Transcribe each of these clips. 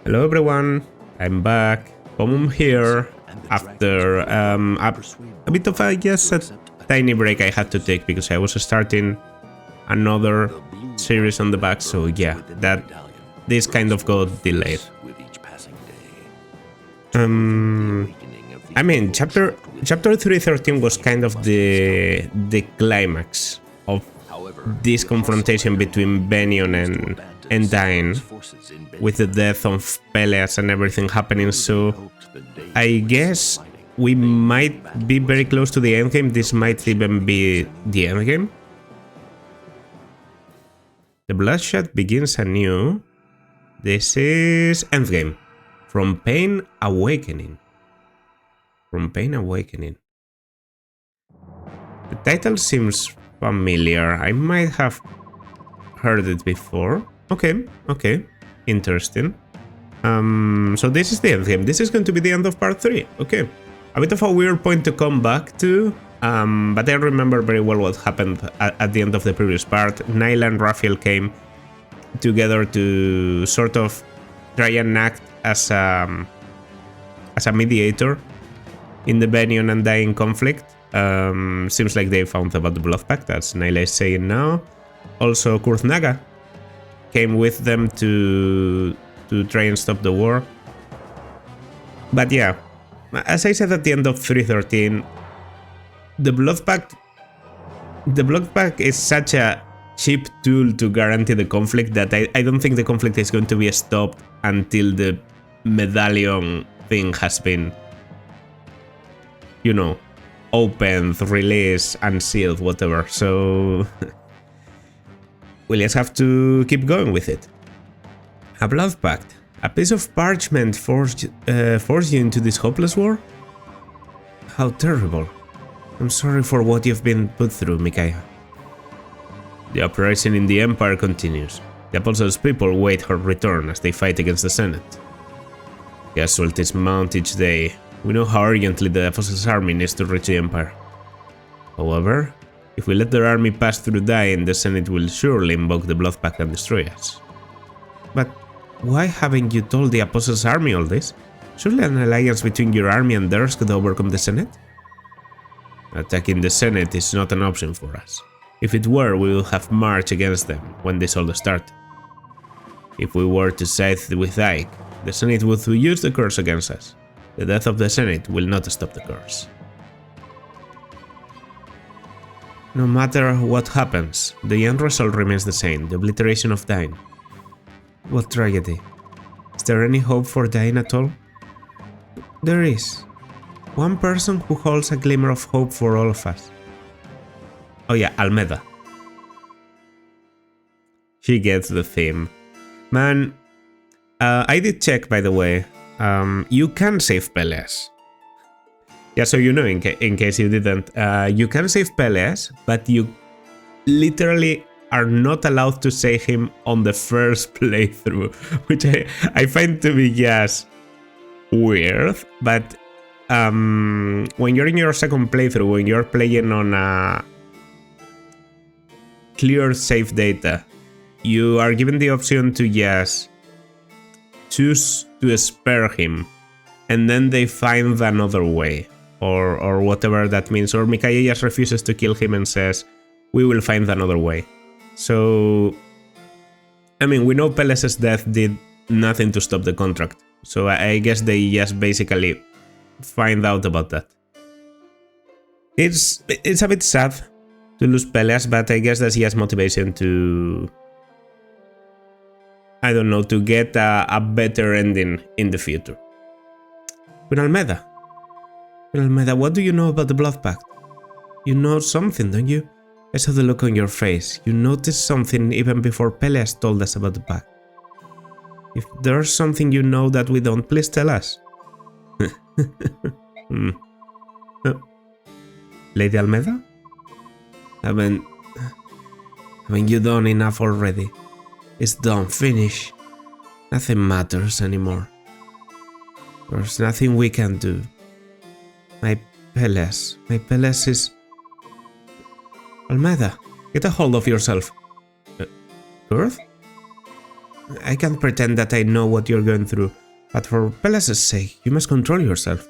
Hello everyone, I'm back. Home here after a bit of, I guess, a tiny break I had to take because I was starting another series on the back, so yeah, this kind of got delayed. I mean, chapter 313 was kind of the climax of this confrontation between Benion and Dain, with the death of Peleas and everything happening, so I guess we might be very close to the endgame. This might even be the endgame. The bloodshed begins anew. This is endgame. From Pain Awakening. From Pain Awakening. The title seems familiar. I might have heard it before. Okay. Interesting. So this is the end game. This is going to be the end of part 3. Okay. A bit of a weird point to come back to, but I remember very well what happened at the end of the previous part. Nyla and Raphael came together to sort of try and act as a mediator in the Benion and Dain conflict. Seems like they found about the Blood Pact, as Nyla is saying now. Also, Kurthnaga came with them to try and stop the war. But yeah, as I said at the end of 313, the Blood Pact is such a cheap tool to guarantee the conflict that I don't think the conflict is going to be stopped until the medallion thing has been, you know, opened, released, unsealed, whatever. So we'll just have to keep going with it. A Blood Pact. A piece of parchment forced you into this hopeless war? How terrible. I'm sorry for what you've been put through, Micaiah. The uprising in the Empire continues. The Apostles' people wait her return as they fight against the Senate. Casualties mount each day. We know how urgently the Apostles' army needs to reach the Empire. However, if we let their army pass through Dain, the Senate will surely invoke the Blood Pact and destroy us. But why haven't you told the Apostles' army all this? Surely an alliance between your army and theirs could overcome the Senate? Attacking the Senate is not an option for us. If it were, we would have marched against them when this all started. If we were to side with Ike, the Senate would use the curse against us. The death of the Senate will not stop the curse. No matter what happens, the end result remains the same, the obliteration of Dain. What tragedy. Is there any hope for Dain at all? There is. One person who holds a glimmer of hope for all of us. Oh yeah, Almeda. She gets the theme. Man, I did check, by the way. You can save Peleas. Yeah, so you know, in case you didn't, you can save Peleas, but you literally are not allowed to save him on the first playthrough, which I find to be just weird. But when you're in your second playthrough, when you're playing on a clear save data, you are given the option to just choose to spare him, and then they find another way, or whatever that means. Or Micaiah just refuses to kill him and says, we will find another way. So, I mean, we know Peleas' death did nothing to stop the contract, so I guess they just basically find out about that. It's a bit sad to lose Peleas, but I guess that he has motivation to, I don't know, to get a better ending in the future. Queen Almeda, what do you know about the Blood Pact? You know something, don't you? I saw the look on your face. You noticed something even before Peleas told us about the pact. If there's something you know that we don't, please tell us. Lady Almeda? Haven't you done enough already? It's done, finish. Nothing matters anymore. There's nothing we can do. My Peleas is... Almeda, get a hold of yourself. Kurth? I can't pretend that I know what you're going through, but for Pelas's sake, you must control yourself.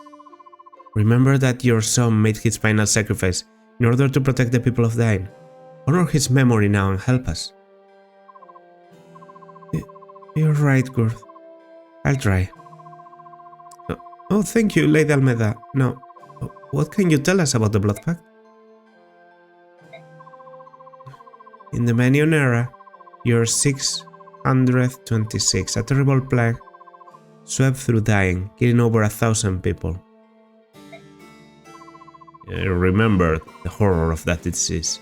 Remember that your son made his final sacrifice in order to protect the people of Dain. Honor his memory now and help us. You're right, Gurth. I'll try. Oh, thank you, Lady Almeda. Now, what can you tell us about the Blood Pact? In the Mannion era, year 626, a terrible plague swept through Dain, killing over 1,000 people. I remember the horror of that disease.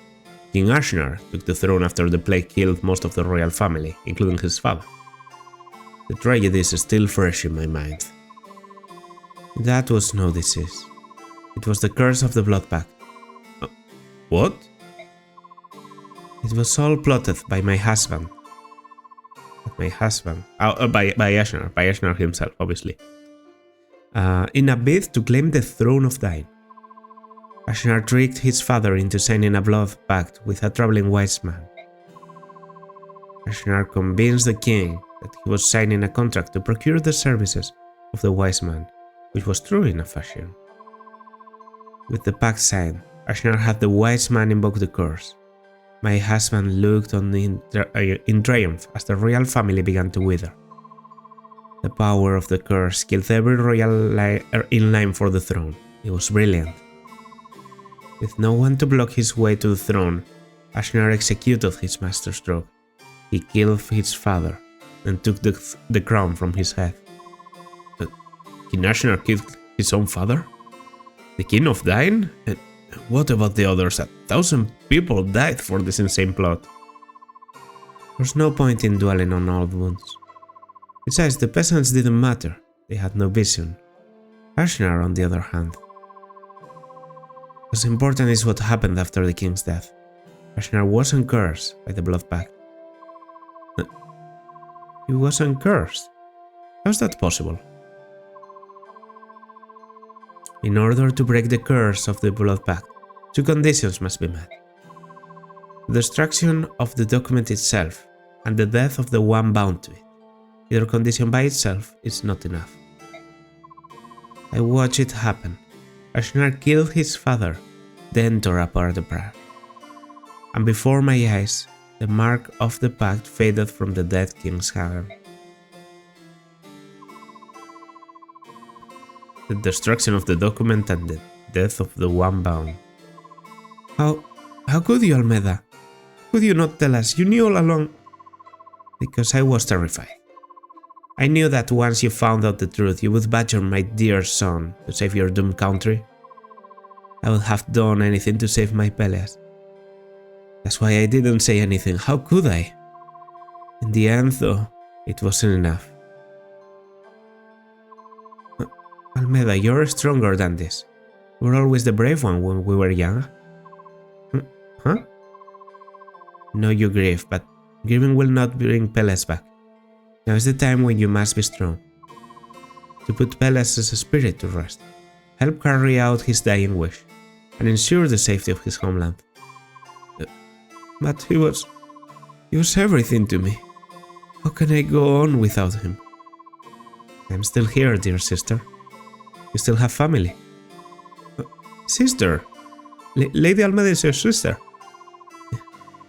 King Ashnar took the throne after the plague killed most of the royal family, including his father. The tragedy is still fresh in my mind. That was no disease. It was the curse of the Blood Pact. What? It was all plotted by my husband. By Ashnar himself, obviously. In a bid to claim the throne of Dain. Ashnar tricked his father into signing a blood pact with a traveling wise man. Ashnar convinced the king that he was signing a contract to procure the services of the wise man, which was true in a fashion. With the pact signed, Ashnar had the wise man invoke the curse. My husband looked on in triumph as the royal family began to wither. The power of the curse killed every royal in line for the throne. It was brilliant. With no one to block his way to the throne, Ashnar executed his masterstroke. He killed his father and took the crown from his head. King Ashnar killed his own father? The king of Dain? And what about the others? 1,000 people died for this insane plot. There's no point in dwelling on old wounds. Besides, the peasants didn't matter. They had no vision. Ashnar, on the other hand. What's important is what happened after the king's death. Ashnar wasn't cursed by the Blood Pact. He wasn't cursed? How's that possible? In order to break the curse of the Blood Pact, 2 conditions must be met. The destruction of the document itself and the death of the one bound to it. Either condition by itself is not enough. I watched it happen. Ashnar killed his father, then tore apart the pact. And before my eyes, the mark of the pact faded from the dead king's hand. The destruction of the document and the death of the one bound. How could you, Almeda? Could you not tell us? You knew all along. Because I was terrified. I knew that once you found out the truth, you would badger my dear son to save your doomed country. I would have done anything to save my Peleas. That's why I didn't say anything. How could I? In the end, though, it wasn't enough. Almeda, you're stronger than this. You were always the brave one when we were young. Huh? No, you grieve, but grieving will not bring Peleas back. Now is the time when you must be strong. To put Peleas' spirit to rest. Help carry out his dying wish, and ensure the safety of his homeland. But he was everything to me. How can I go on without him? I'm still here, dear sister. You still have family. Sister? Lady Almeda is your sister.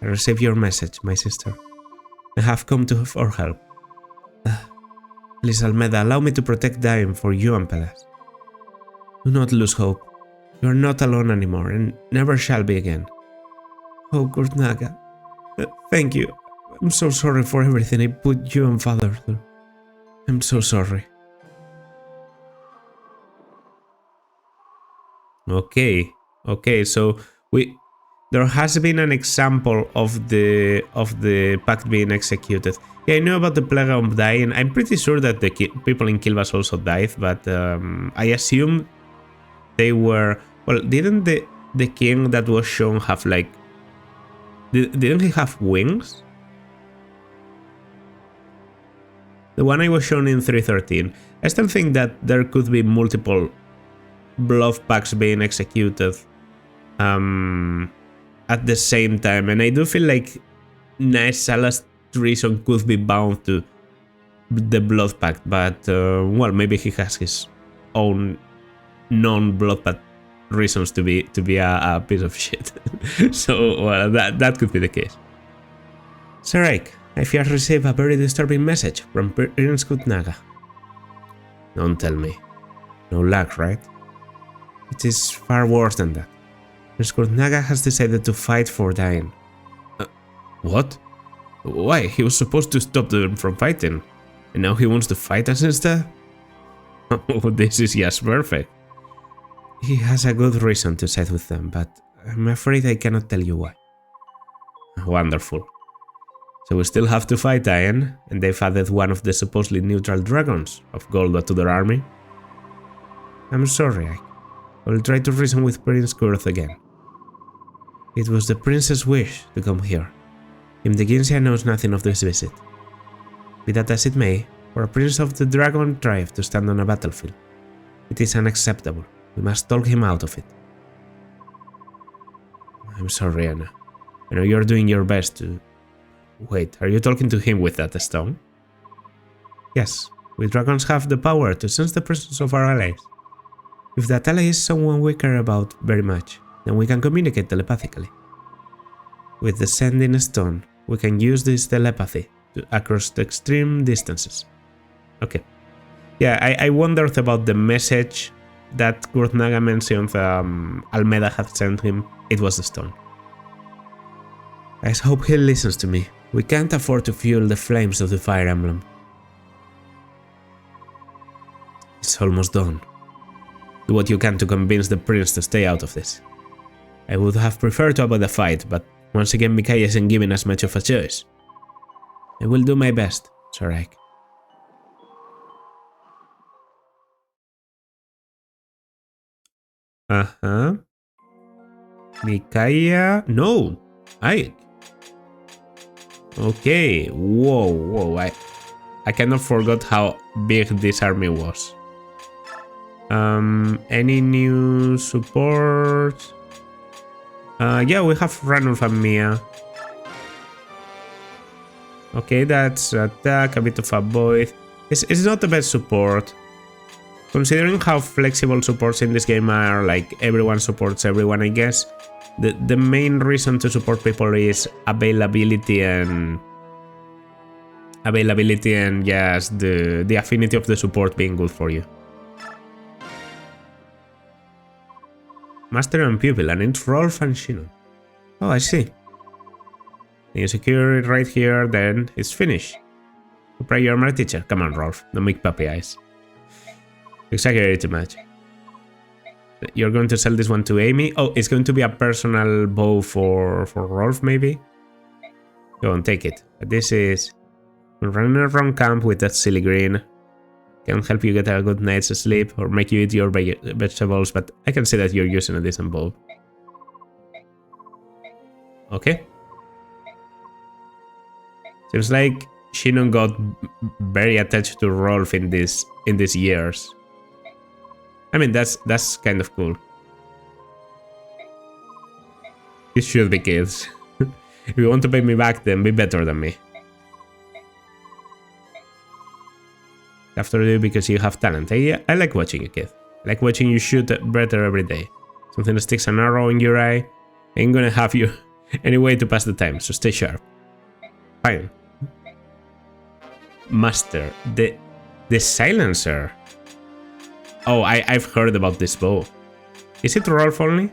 I received your message, my sister. I have come for help. Please, Almeda, allow me to protect Dain for you and Peleas. Do not lose hope. You are not alone anymore, and never shall be again. Oh, Gurnaga. Thank you. I'm so sorry for everything I put you and Father through. I'm so sorry. Okay, so there has been an example of the pact being executed. Yeah, I know about the plague of dying. I'm pretty sure that the people in Kilvas also died, but I assume they were. Well, didn't the king that was shown have like? Didn't he have wings? The one I was shown in 313. I still think that there could be multiple blood pacts being executed at the same time, and I do feel like Naesala's treason could be bound to the Blood Pact, but well, maybe he has his own non-Blood Pact reasons to be a piece of shit. So well, that could be the case. Sarek, I fear received a very disturbing message from Prince Gurnaga. Don't tell me. No luck, right? It is far worse than that. Prince Gurnaga has decided to fight for Dain. What? Why? He was supposed to stop them from fighting, and now he wants to fight us instead? Oh, this is just perfect. He has a good reason to side with them, but I'm afraid I cannot tell you why. Wonderful. So we still have to fight Dain, and they've added one of the supposedly neutral dragons of Golda to their army. I'm sorry, I will try to reason with Prince Kurth again. It was the prince's wish to come here. Imdeginsia knows nothing of this visit. Be that as it may, for a prince of the dragon tribe to stand on a battlefield, it is unacceptable. We must talk him out of it. I'm sorry, Anna. I know you're doing your best to... Wait, are you talking to him with that stone? Yes, we dragons have the power to sense the presence of our allies. If that ally is someone we care about very much, then we can communicate telepathically. With the sending stone, we can use this telepathy across the extreme distances. Okay. Yeah, I wondered about the message that Gurnaga mentioned Almeda had sent him. It was the stone. I hope he listens to me. We can't afford to fuel the flames of the Fire Emblem. It's almost done. Do what you can to convince the prince to stay out of this. I would have preferred to avoid the fight, but once again Micaiah isn't giving us much of a choice. I will do my best, Sarek. Micaiah... No! Ike. Okay, whoa, I kind of forgot how big this army was. Any new support? Yeah, we have Ranulf and Mia. Okay, that's attack, a bit of a void. It's not the best support. Considering how flexible supports in this game are, like everyone supports everyone, I guess. The main reason to support people is availability and yes, the affinity of the support being good for you. Master and pupil, and it's Rolf and Shinon. Oh, I see. You secure it right here, then it's finished. Pray you're my teacher. Come on, Rolf. Don't make puppy eyes. Exaggerate too much. You're going to sell this one to Amy? Oh, it's going to be a personal bow for Rolf, maybe? Go on, take it. This is... running around camp with that silly green. Can help you get a good night's sleep or make you eat your vegetables, but I can see that you're using a decent bow. Okay. Seems like Shinon got very attached to Rolf in these years. I mean, that's kind of cool. You should be kids. If you want to pay me back, then be better than me. After you because you have talent. I like watching you, kid. I like watching you shoot better every day. Something that sticks an arrow in your eye. I ain't gonna have you any way to pass the time, so stay sharp. Fine. Master, the silencer. Oh, I've heard about this bow. Is it Rolf only?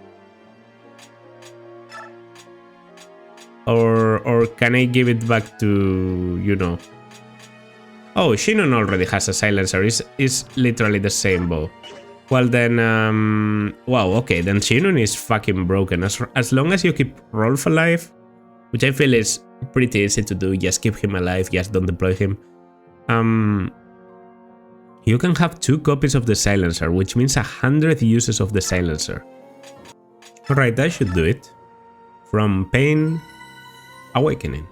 Or can I give it back to, you know? Oh, Shinon already has a silencer. It's literally the same bow. Well then, wow, okay, then Shinon is fucking broken. As long as you keep Rolf alive, which I feel is pretty easy to do, just keep him alive, just don't deploy him. You can have 2 copies of the silencer, which means 100 uses of the silencer. Alright, that should do it. From Pain, Awakening.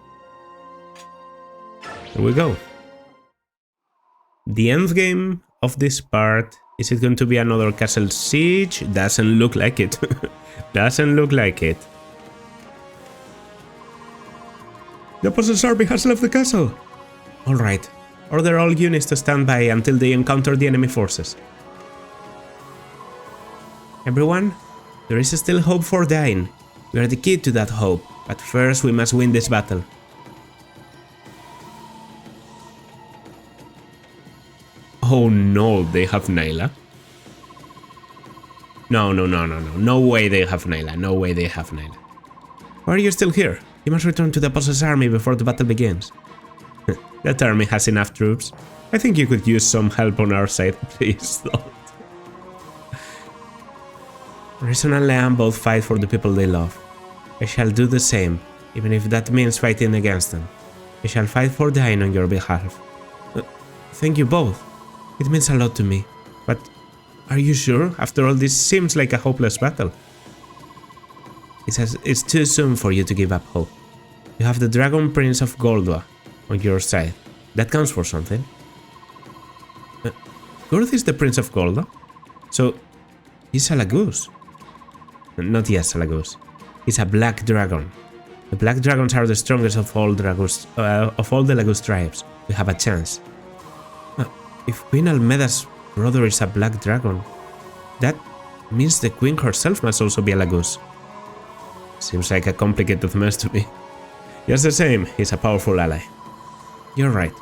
Here we go. The endgame of this part, is it going to be another castle siege? Doesn't look like it. Doesn't look like it. The Apostle army has left the castle. Alright, Order all units to stand by until they encounter the enemy forces. Everyone, there is still hope for Dain. We are the key to that hope, but first we must win this battle. Oh no, they have Naila. No. No way they have Naila. No way they have Naila. Why are you still here? You must return to the boss's army before the battle begins. That army has enough troops. I think you could use some help on our side, please don't. Rison and Leanne both fight for the people they love. I shall do the same, even if that means fighting against them. I shall fight for Dain on your behalf. Thank you both. It means a lot to me. But are you sure? After all, this seems like a hopeless battle. It's too soon for you to give up hope. You have the Dragon Prince of Goldwa on your side. That counts for something. Gurth is the Prince of Goldwa? So, he's a Laguz. Not yet a Laguz. He's a Black Dragon. The Black Dragons are the strongest of all the Laguz tribes. We have a chance. If Queen Almeda's brother is a Black Dragon, that means the Queen herself must also be a Laguz. Seems like a complicated mess to me. Just the same, he's a powerful ally. You're right.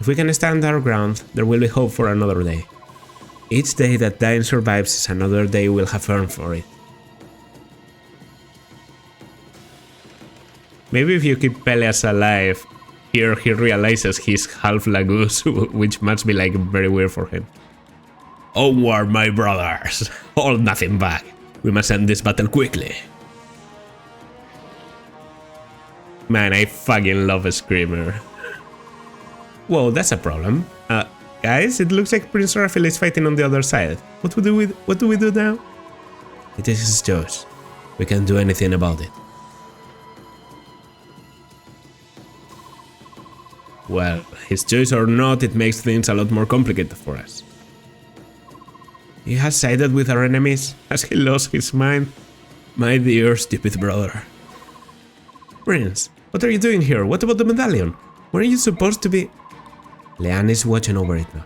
If we can stand our ground, there will be hope for another day. Each day that Dain survives is another day we'll have earned for it. Maybe if you keep Peleas alive, here he realizes he's half Laguz, which must be like very weird for him. Onward, my brothers! Hold nothing back. We must end this battle quickly. Man, I fucking love a Screamer. Whoa, that's a problem. Guys, it looks like Prince Raphael is fighting on the other side. What do we do now? It is his choice. We can't do anything about it. Well, his choice or not, it makes things a lot more complicated for us. He has sided with our enemies. Has he lost his mind? My dear stupid brother. Prince, what are you doing here? What about the medallion? Weren't you supposed to be... Leanne is watching over it now.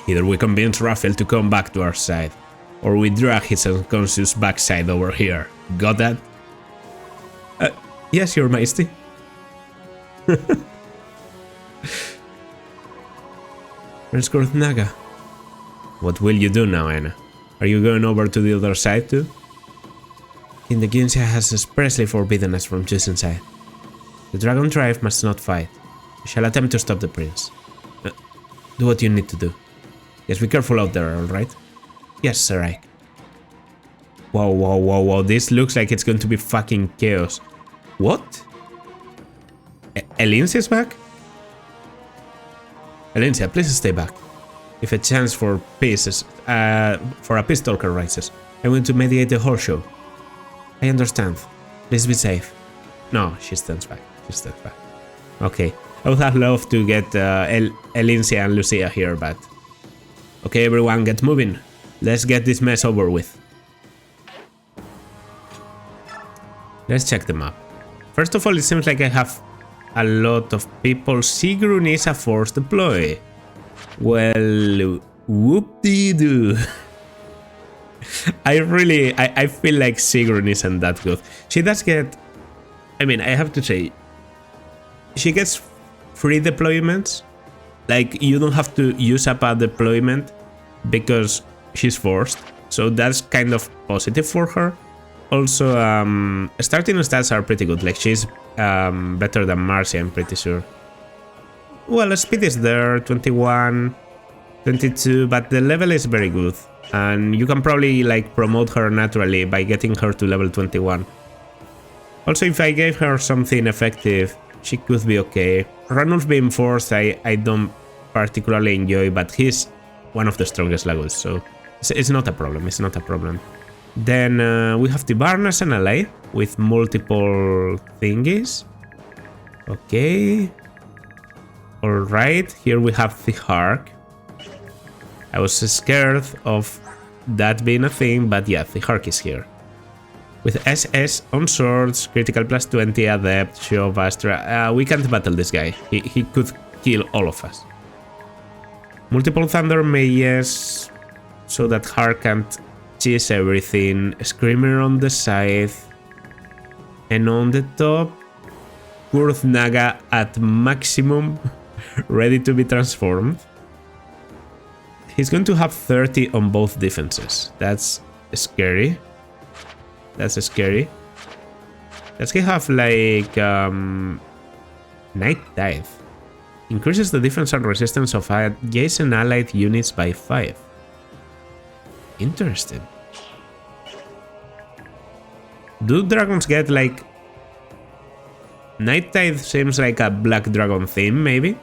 Either we convince Raphael to come back to our side, or we drag his unconscious backside over here. Got that? Yes, Your Majesty. Prince Gurth Naga. What will you do now, Aina? Are you going over to the other side too? King Deguncia has expressly forbidden us from choosing side. The Dragon Tribe must not fight. We shall attempt to stop the prince. Do what you need to do. Just be careful out there, alright? Yes, Sir Ike. Whoa. This looks like it's going to be fucking chaos. What? Elincia is back? Elincia, please stay back. If a chance for peace for a peace talker rises, I want to mediate the whole show. I understand. Please be safe. No, she stands back. Okay. I would have loved to get Elincia and Lucia here, but... Okay, everyone, get moving. Let's get this mess over with. Let's check the map. First of all, it seems like I have a lot of people. Sigrun is a forced deploy. Well, whoop-dee-doo. I feel like Sigrun isn't that good. She does get... I mean, I have to say, she gets free deployments. Like, you don't have to use up a deployment because she's forced. So that's kind of positive for her. Also, starting stats are pretty good. Like, she's better than Marcy, I'm pretty sure. Well, speed is there, 21, 22, but the level is very good. And you can probably, like, promote her naturally by getting her to level 21. Also, if I gave her something effective, she could be okay. Ranulf being forced, I don't particularly enjoy, but he's one of the strongest Laguz, so it's not a problem, it's not a problem. Then we have Tibarna as an ally with multiple thingies. Okay. Alright, here we have the Hark. I was scared of that being a thing, but yeah, the Hark is here. With SS on swords, critical plus 20, adept, show of Astra. We can't battle this guy. He could kill all of us. Multiple thunder mages, so that Har can't cheese everything. Screamer on the side. And on the top, Kurth Naga at maximum, ready to be transformed. He's going to have 30 on both defenses. That's scary. That's scary. Does he have like Night Dive? Increases the defense and resistance of adjacent allied units by 5. Interesting. Do dragons get like... Night Tide seems like a black dragon theme, maybe?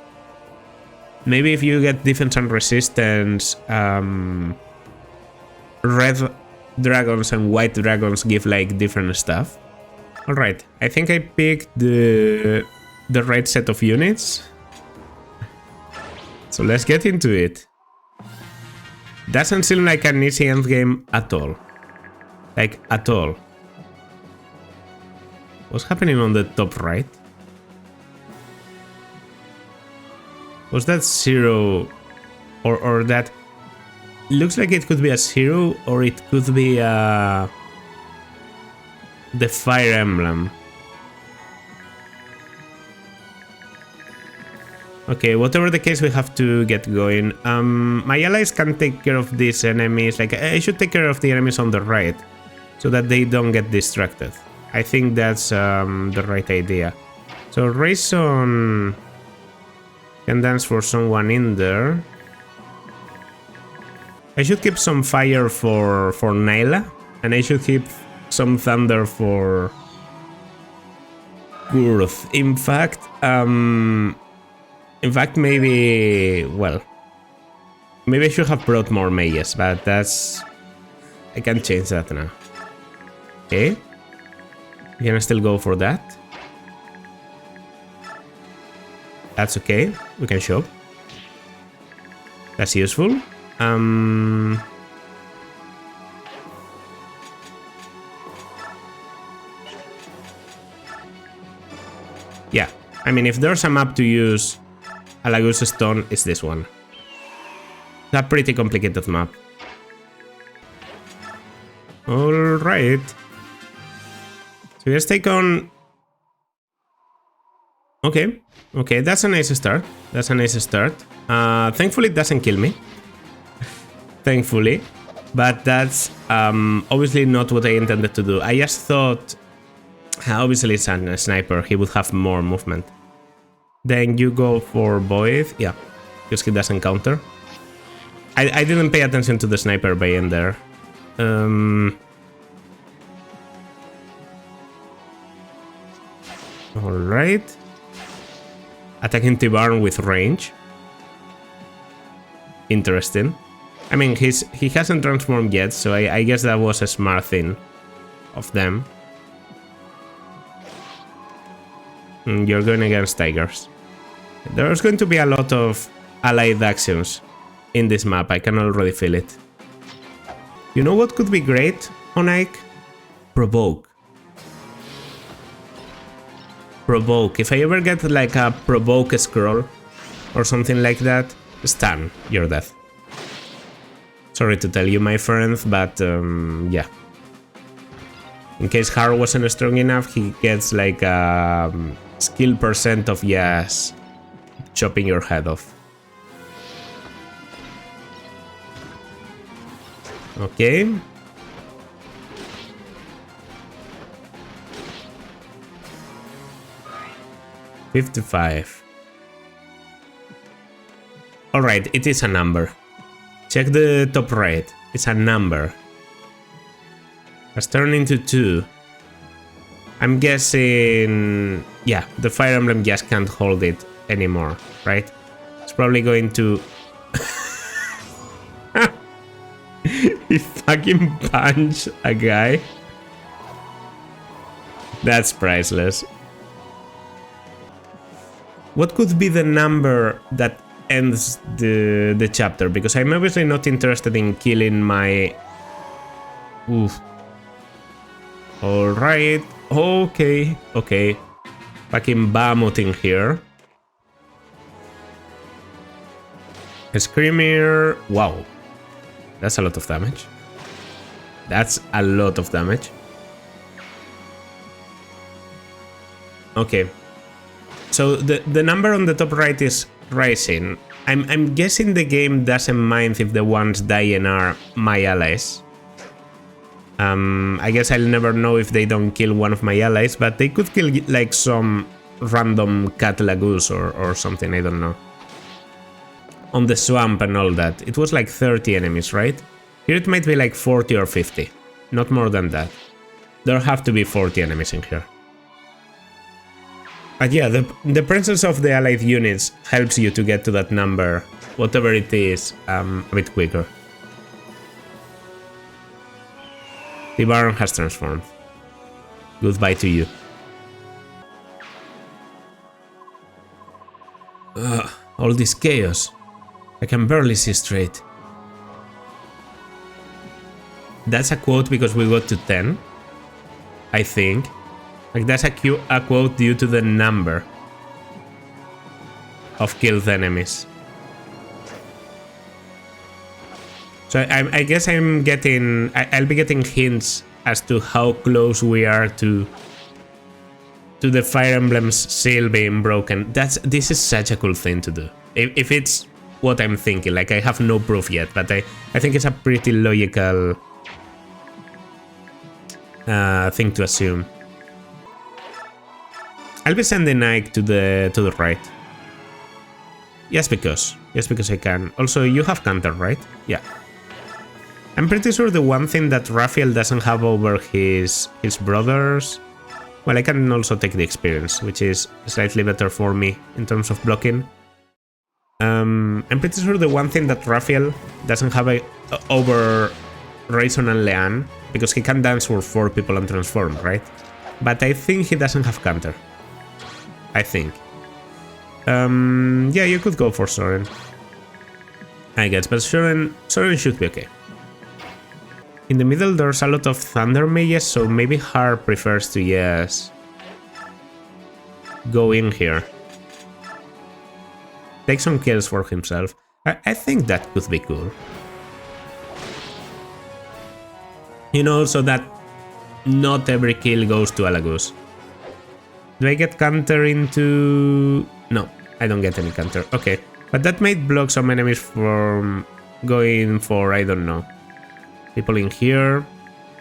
Maybe if you get defense and resistance, red dragons and white dragons give like different stuff. Alright, I think I picked the right set of units. So let's get into it. Doesn't seem like an easy endgame at all. Like, at all. What's happening on the top right? Was that 0 or that? Looks like it could be a 0 or it could be the Fire Emblem. Okay, whatever the case, we have to get going. My allies can take care of these enemies. Like, I should take care of the enemies on the right so that they don't get distracted. I think that's the right idea. So Rayson can dance for someone in there. I should keep some fire for Nyla, and I should keep some thunder for Kurth. In fact, maybe, well, maybe I should have brought more mages, but that's... I can change that now. Okay. We can still go for that. That's okay. We can shop. That's useful. Yeah. I mean, if there's a map to use Alagus Stone, it's this one. It's a pretty complicated map. Alright. So let's take on... Okay. Okay, that's a nice start. That's a nice start. Thankfully it doesn't kill me. Thankfully. But that's obviously not what I intended to do. I just thought... Obviously it's a sniper. He would have more movement. Then you go for Void. Yeah, because he doesn't counter. I didn't pay attention to the sniper bay in there. Alright. Attacking Tibarn with range. Interesting. I mean, he hasn't transformed yet, so I guess that was a smart thing of them. You're going against tigers. There's going to be a lot of allied actions in this map. I can already feel it. You know what could be great on Ike? Provoke. Provoke. If I ever get like a provoke scroll or something like that, stun, you're dead. Sorry to tell you, my friend, but yeah. In case Har wasn't strong enough, he gets like a skill percent of yes, chopping your head off. Okay. $55. Alright, it is a number. Check the top right. It's a number. Has turned into 2. I'm guessing... Yeah, the Fire Emblem just can't hold it anymore, right? It's probably going to... He fucking punched a guy. That's priceless. What could be the number that ends the chapter? Because I'm obviously not interested in killing my... Oof. Alright. Okay. Okay. Fucking Bahamut in here. Screamer. Wow. That's a lot of damage. That's a lot of damage. Okay. So the number on the top right is rising. I'm guessing the game doesn't mind if the ones dying are my allies. I guess I'll never know if they don't kill one of my allies, but they could kill like some random Catlagus or something, I don't know. On the swamp and all that, it was like 30 enemies, right? Here it might be like 40 or 50, not more than that. There have to be 40 enemies in here. But yeah, the presence of the allied units helps you to get to that number, whatever it is, a bit quicker. The Baron has transformed. Goodbye to you. All this chaos. I can barely see straight. That's a quote because we got to 10, I think. Like that's a quote due to the number of killed enemies. So I guess I'll be getting hints as to how close we are to the Fire Emblem's seal being broken. This is such a cool thing to do. If it's what I'm thinking, like I have no proof yet, but I think it's a pretty logical thing to assume. I'll be sending Ike to the right. Just because I can. Also, you have counter, right? Yeah. I'm pretty sure the one thing that Raphael doesn't have over his brothers. Well, I can also take the experience, which is slightly better for me in terms of blocking. I'm pretty sure the one thing that Raphael doesn't have over Rayson and Leanne, because he can dance for 4 people and transform, right? But I think he doesn't have counter. I think. Yeah, you could go for Soren, I guess, but Soren should be okay. In the middle there's a lot of Thunder Mages, so maybe Har prefers to, yes, go in here. Take some kills for himself. I think that could be cool. You know, so that not every kill goes to Alagus. Do I get counter into... No, I don't get any counter. Okay, but that might block some enemies from going for, I don't know, people in here.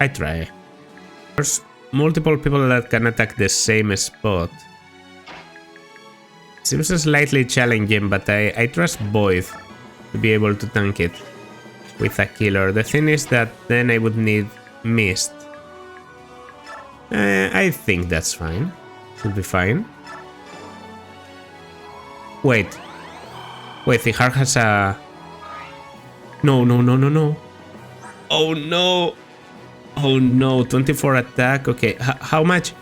I try. There's multiple people that can attack the same spot. Seems slightly challenging, but I trust Boyd to be able to tank it with a killer. The thing is that then I would need Mist. I think that's fine. Should be fine. Wait, Thihar has a... No. Oh no! Oh no, 24 attack, okay, how much?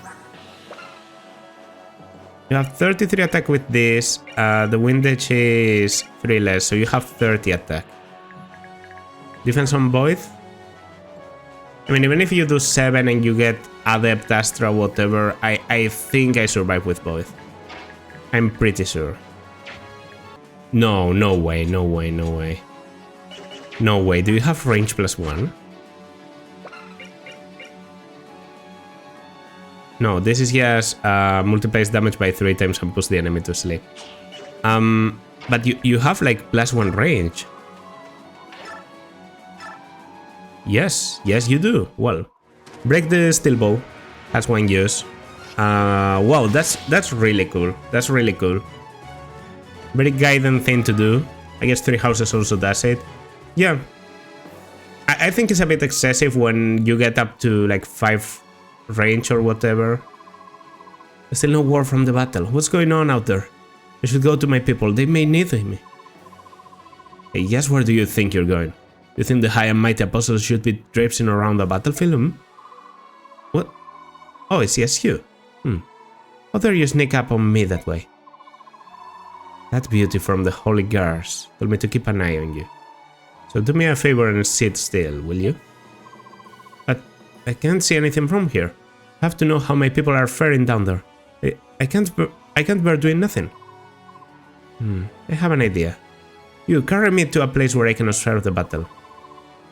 You have 33 attack with this, the windage is 3 less, so you have 30 attack. Defense on Boyd? I mean, even if you do 7 and you get Adept, Astra, whatever, I think I survive with Boyd. I'm pretty sure. No way. No way, do you have range +1? No, this is just multiplies damage by 3 times and puts the enemy to sleep. But you have like +1 range. Yes, you do. Well, break the steel bow has 1 use. Wow, that's really cool. That's really cool. Very guidant thing to do. I guess 3 houses also does it. Yeah, I think it's a bit excessive when you get up to like 5 range or whatever. There's still no word from the battle. What's going on out there? I should go to my people. They may need me. Hey, just where do you think you're going? You think the high and mighty apostles should be traipsing around the battlefield? What? Oh, it's just you. How dare you sneak up on me that way? That beauty from the Holy Guards told me to keep an eye on you. So do me a favor and sit still, will you? But I can't see anything from here. Have to know how my people are faring down there. I can't bear doing nothing. I have an idea. You carry me to a place where I can observe the battle.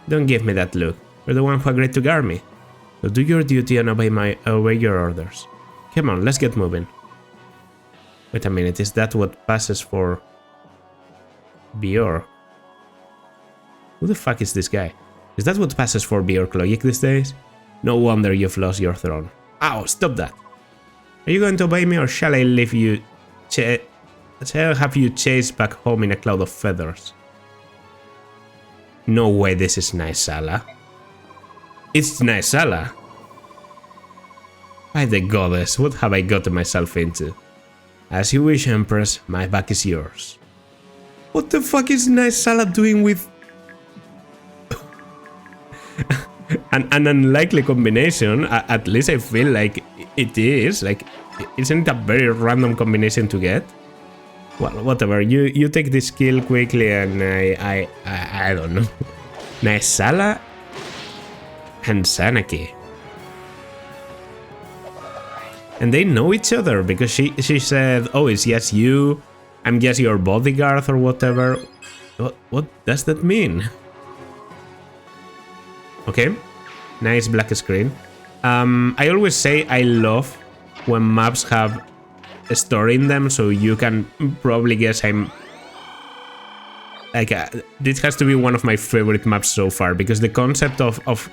Don't give me that look. You're the one who agreed to guard me. So do your duty and obey your orders. Come on, let's get moving. Wait a minute, is that what passes for Bjork? Who the fuck is this guy? Is that what passes for Bjork Logic these days? No wonder you've lost your throne. Ow, stop that. Are you going to obey me or shall I leave you shall have you chased back home in a cloud of feathers? No way this is Naisala. It's Naisala. By the goddess, what have I gotten myself into? As you wish, Empress, my back is yours. What the fuck is Naisala doing with... an unlikely combination, at least I feel like it is. Like, isn't it a very random combination to get? Well, whatever, you take this skill quickly and I don't know. Naisala and Sanaki. And they know each other because she said, oh, it's just you, I'm just your bodyguard or whatever. What does that mean? Okay, nice black screen. I always say I love when maps have a story in them, so you can probably guess I'm... Like, this has to be one of my favorite maps so far, because the concept of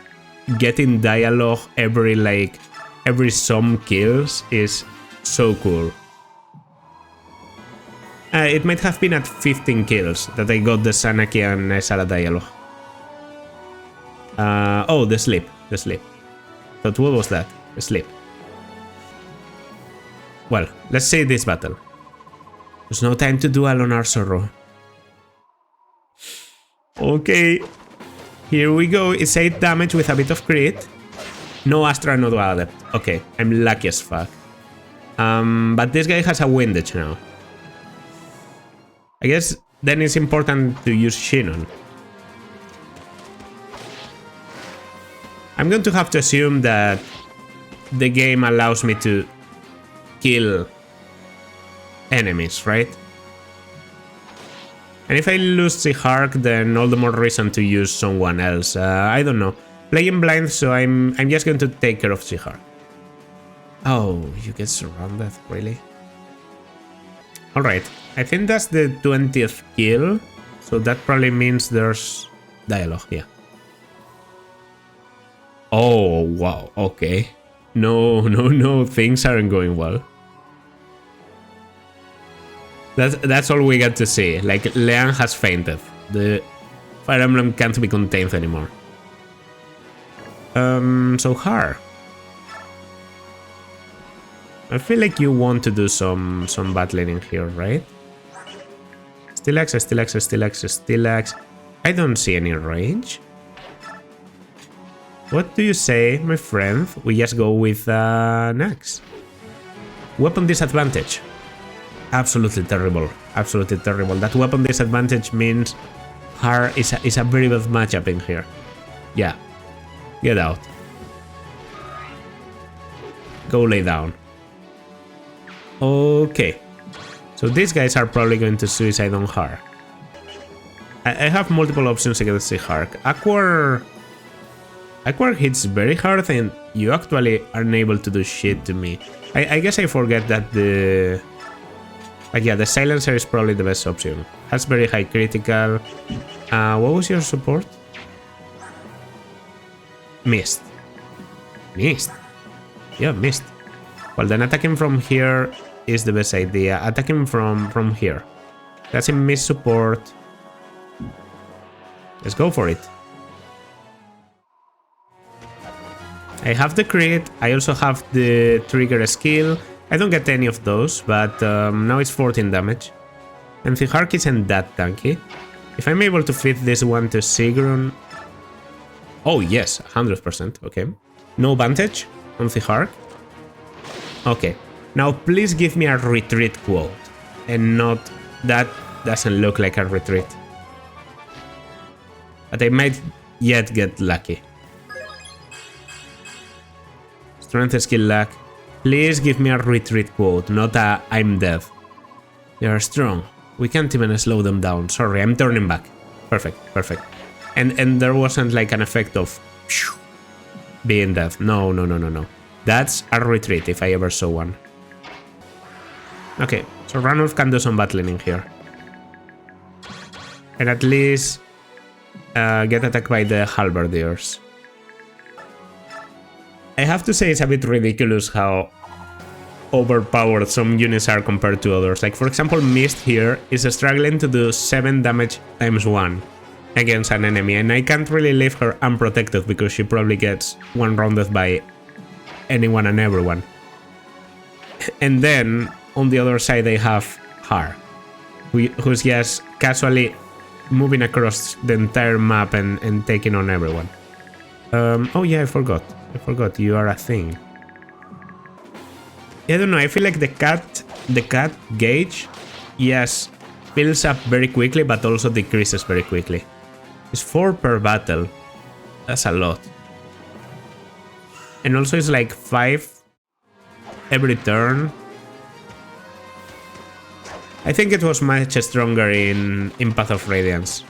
getting dialogue every some kills is so cool. It might have been at 15 kills that I got the Sanaki and Naisala dialogue. Oh, the sleep. But what was that? The sleep. Well, let's say this battle. There's no time to dwell on our sorrow. Okay, here we go. It's 8 damage with a bit of crit. No Astra, no Dual Adept. Okay, I'm lucky as fuck. But this guy has a windage now. I guess then it's important to use Shinon. I'm going to have to assume that the game allows me to kill enemies, right? And if I lose Zihark, then all the more reason to use someone else. I don't know. Playing blind, so I'm just going to take care of Zihark. Oh, you get surrounded, really? Alright, I think that's the 20th kill, so that probably means there's dialogue, yeah. Oh, wow, okay. No, things aren't going well. That's all we get to see. Like, Leanne has fainted. The Fire Emblem can't be contained anymore. So Har. I feel like you want to do some battling in here, right? Stillax. I don't see any range. What do you say, my friend? We just go with Nax. Weapon disadvantage. Absolutely terrible. That weapon disadvantage means Har is a very bad matchup in here. Yeah. Get out. Go lay down. Okay. So these guys are probably going to suicide on Har. I have multiple options against the Zihark. Aquar hits very hard and you actually aren't able to do shit to me. I guess I forget that the... Like, yeah, the silencer is probably the best option. Has very high critical. What was your support? Mist. Yeah, mist. Well, then attacking from here is the best idea. Attacking from here. That's a mist support. Let's go for it. I have the crit. I also have the trigger skill. I don't get any of those, but now it's 14 damage. And Zihark isn't that tanky. If I'm able to fit this one to Sigrun... Oh yes, 100%, okay. No advantage on Zihark. Okay, now please give me a retreat quote. And not... That doesn't look like a retreat. But I might yet get lucky. Strength skill lag. Please give me a retreat quote, not a I'm dead. They are strong. We can't even slow them down. Sorry, I'm turning back. Perfect, perfect. And there wasn't like an effect of being dead. No. That's a retreat if I ever saw one. Okay, so Ranulf can do some battling in here. And at least get attacked by the halberdiers. I have to say it's a bit ridiculous how overpowered some units are compared to others. Like for example, Mist here is struggling to do 7 damage times 1 against an enemy, and I can't really leave her unprotected because she probably gets one-rounded by anyone and everyone. And then on the other side I have her, who's just casually moving across the entire map and taking on everyone. Oh yeah, I forgot you are a thing. I don't know, I feel like the cat gauge, yes, fills up very quickly but also decreases very quickly. It's 4 per battle. That's a lot. And also it's like 5 every turn. I think it was much stronger in Path of Radiance.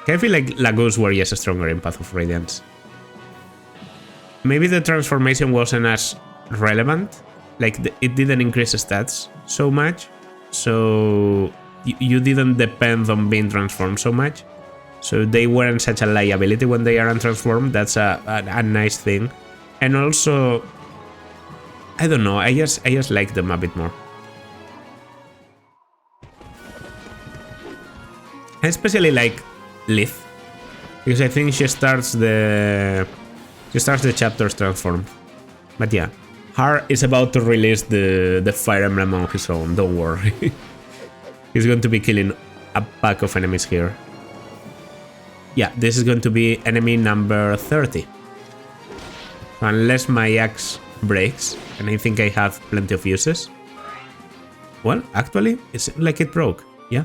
I feel like Laguz were yes stronger in Path of Radiance. Maybe the transformation wasn't as relevant, like it didn't increase stats so much, so you didn't depend on being transformed so much, so they weren't such a liability when they aren't transformed. That's a nice thing. And also, I don't know, I just like them a bit more. I especially like Lith, because I think she starts the chapters transformed. But yeah, Har is about to release the Fire Emblem on his own, don't worry. He's going to be killing a pack of enemies here. Yeah, this is going to be enemy number 30. Unless my axe breaks, and I think I have plenty of uses. Well, actually, it seems like it broke, yeah.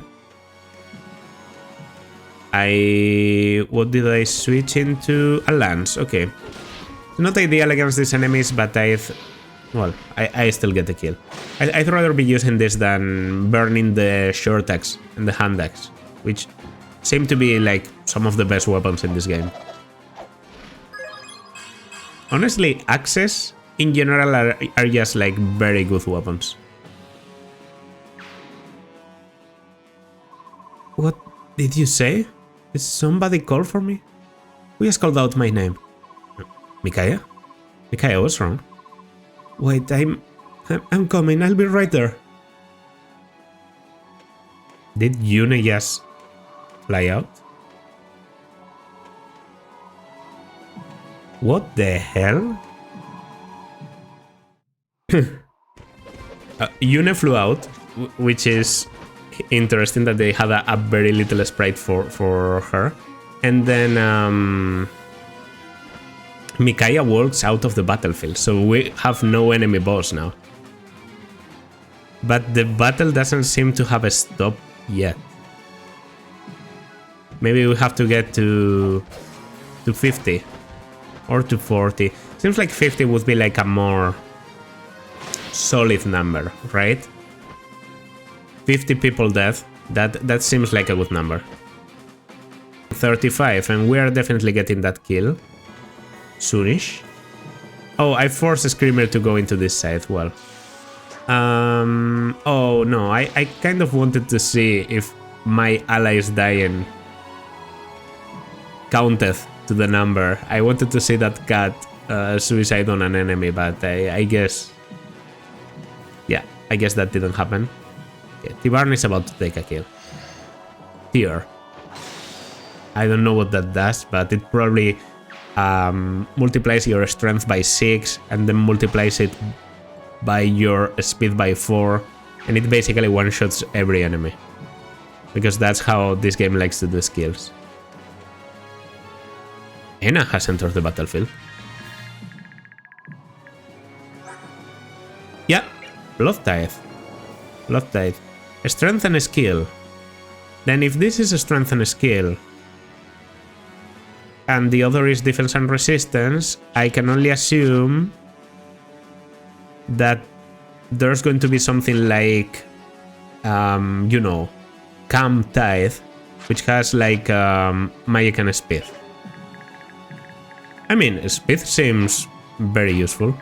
What did I switch into? A lance, okay. Not ideal against these enemies, but I still get the kill. I'd rather be using this than burning the short axe and the hand axe, which seem to be like some of the best weapons in this game. Honestly, axes in general are just like very good weapons. What did you say? Did somebody call for me? Who just called out my name? Micaiah? Micaiah, what's wrong? Wait, I'm coming, I'll be right there. Did Yuna just fly out? What the hell? Yuna flew out, which is interesting that they had a very little sprite for her. And then Micaiah walks out of the battlefield, so we have no enemy boss now. But the battle doesn't seem to have stopped yet. Maybe we have to get to 50 or to 40. Seems like 50 would be like a more solid number, right? 50 people dead, that seems like a good number. 35, and we are definitely getting that kill soonish. Oh, I forced Screamer to go into this side. Well, oh no, I kind of wanted to see if my allies dying counted to the number. I wanted to see that cat suicide on an enemy, but I guess, yeah, I guess that didn't happen. Yeah, Tibarn is about to take a kill. Tear. I don't know what that does, but it probably multiplies your strength by 6 and then multiplies it by your speed by 4, and it basically one-shots every enemy. Because that's how this game likes to do skills. Ena has entered the battlefield. Yeah, Blood Tithe. Blood Tithe. Strength and skill. Then if this is a strength and skill, and the other is defense and resistance, I can only assume that there's going to be something like, you know, Cam Tithe, which has like magic and speed. I mean, speed seems very useful.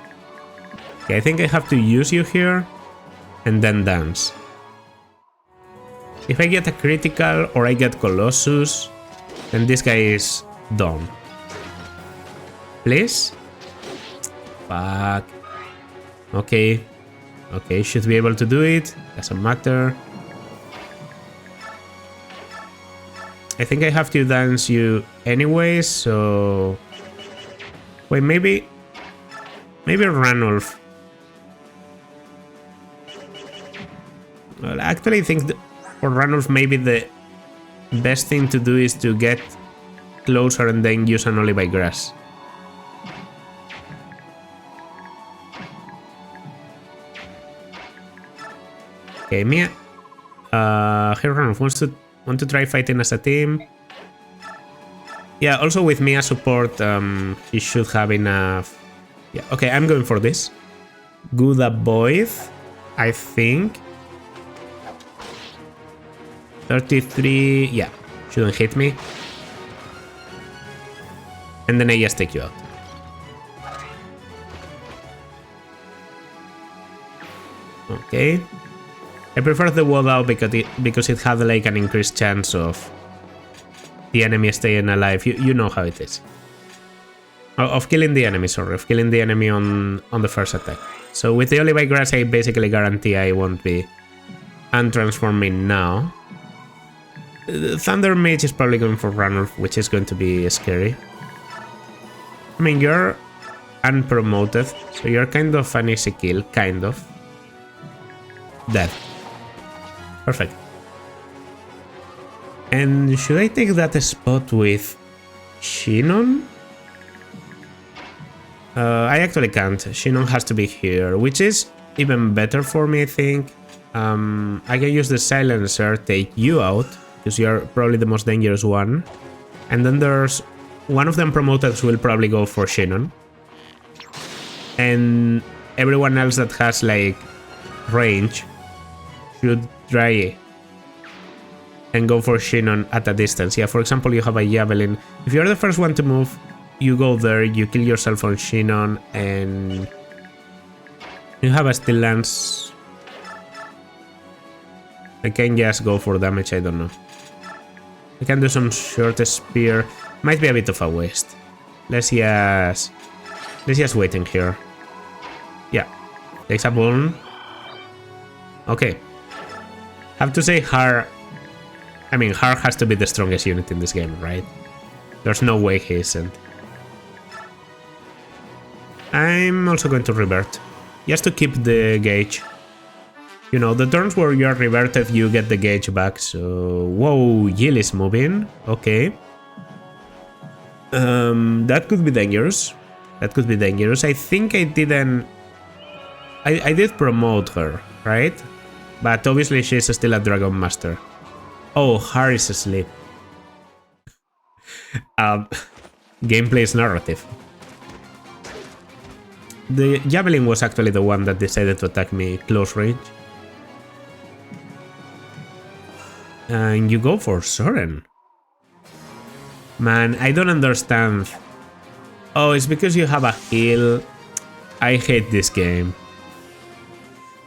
Okay, I think I have to use you here and then dance. If I get a critical or I get Colossus, then this guy is done. Please? Fuck. Okay. Okay, should be able to do it. Doesn't matter. I think I have to dance you anyway, so... Wait, maybe Ranulf. Well, actually I think for Ranulf maybe the best thing to do is to get closer and then use an Olive Grass. Okay, Mia. Here Ranulf want to try fighting as a team. Yeah, also with Mia support, he should have enough. Yeah, okay, I'm going for this. Good avoid, I think. 33, yeah, shouldn't hit me. And then I just take you out. Okay. I prefer the wall out because it had like an increased chance of the enemy staying alive. You know how it is. Of killing the enemy, sorry, of killing the enemy on the first attack. So with the Olive Grass, I basically guarantee I won't be untransforming now. The Thunder Mage is probably going for Ranulf, which is going to be scary. I mean, you're unpromoted, so you're kind of an easy kill, kind of. Dead. Perfect. And should I take that spot with Shinon? I actually can't. Shinon has to be here, which is even better for me, I think. I can use the Silencer, take you out, because you're probably the most dangerous one. And then there's one of them promoted will probably go for Shinon. And everyone else that has like range should try and go for Shinon at a distance. Yeah, for example, you have a Javelin. If you're the first one to move, you go there, you kill yourself on Shinon, and you have a Steel Lance. I can just go for damage, I don't know. I can do some short spear. Might be a bit of a waste. Let's just wait in here. Yeah, takes a burn. Okay. Have to say Har. I mean, Har has to be the strongest unit in this game, right? There's no way he isn't. I'm also going to revert, just to keep the gauge. You know, the turns where you're reverted, you get the gauge back, so... Whoa, Jill is moving. Okay. That could be dangerous. That could be dangerous. I think I didn't... I did promote her, right? But obviously she's still a Dragon Master. Oh, Har is asleep. Gameplay is narrative. The Javelin was actually the one that decided to attack me close range. And you go for Soren. Man, I don't understand. Oh, it's because you have a heal. I hate this game.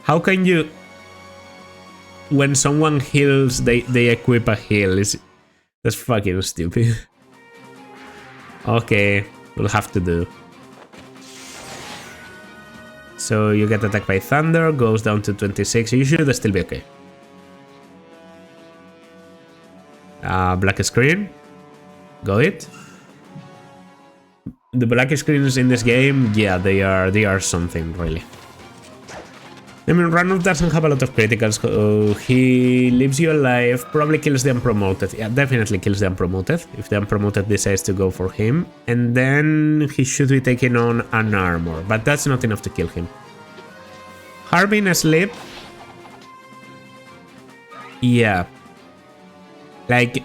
How can you... When someone heals, they equip a heal. That's fucking stupid. Okay, we'll have to do. So you get attacked by Thunder, goes down to 26. You should still be okay. Black screen. Got it. The black screens in this game, yeah, they are something, really. I mean, Ranulf doesn't have a lot of criticals. He leaves you alive, probably kills the unpromoted. Yeah, definitely kills the unpromoted, if the unpromoted decides to go for him. And then he should be taking on an armor, but that's not enough to kill him. Harbin asleep. Yeah. Like,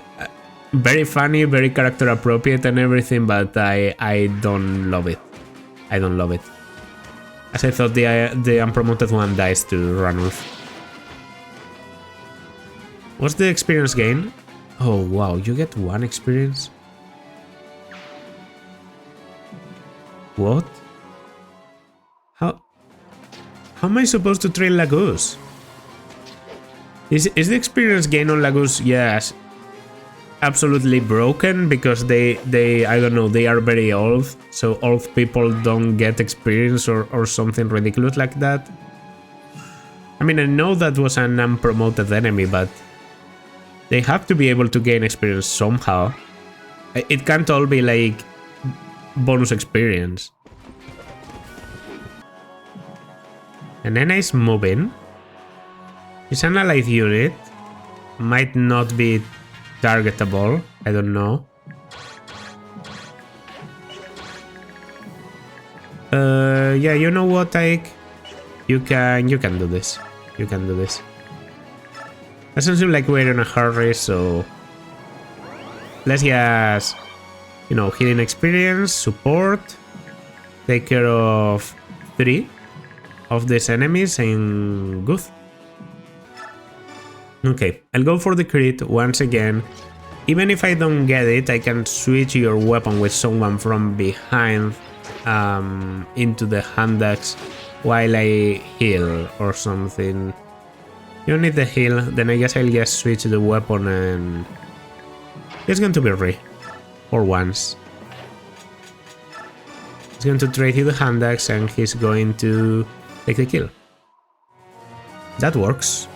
very funny, very character appropriate and everything, but I don't love it. I don't love it. As I thought the unpromoted one dies to Ranulf. What's the experience gain? Oh wow, you get 1 experience? What? How am I supposed to train Laguz? Is the experience gain on Laguz, yes, absolutely broken because they I don't know, they are very old, so old people don't get experience or something ridiculous like that? I mean, I know that was an unpromoted enemy, but they have to be able to gain experience somehow. It can't all be like bonus experience. And then is moving. It's an allied unit. Might not be targetable. I don't know. Yeah, you know what, Ike? You can do this. You can do this. Doesn't seem like we're in a hurry, so let's just, you know, healing experience, support, take care of 3 of these enemies, and good. Okay, I'll go for the crit once again. Even if I don't get it, I can switch your weapon with someone from behind into the hand axe while I heal or something. You don't need the heal, then I guess I'll just switch the weapon and it's going to be Rhi. For once. He's going to trade you the hand axe and he's going to take the kill. That works.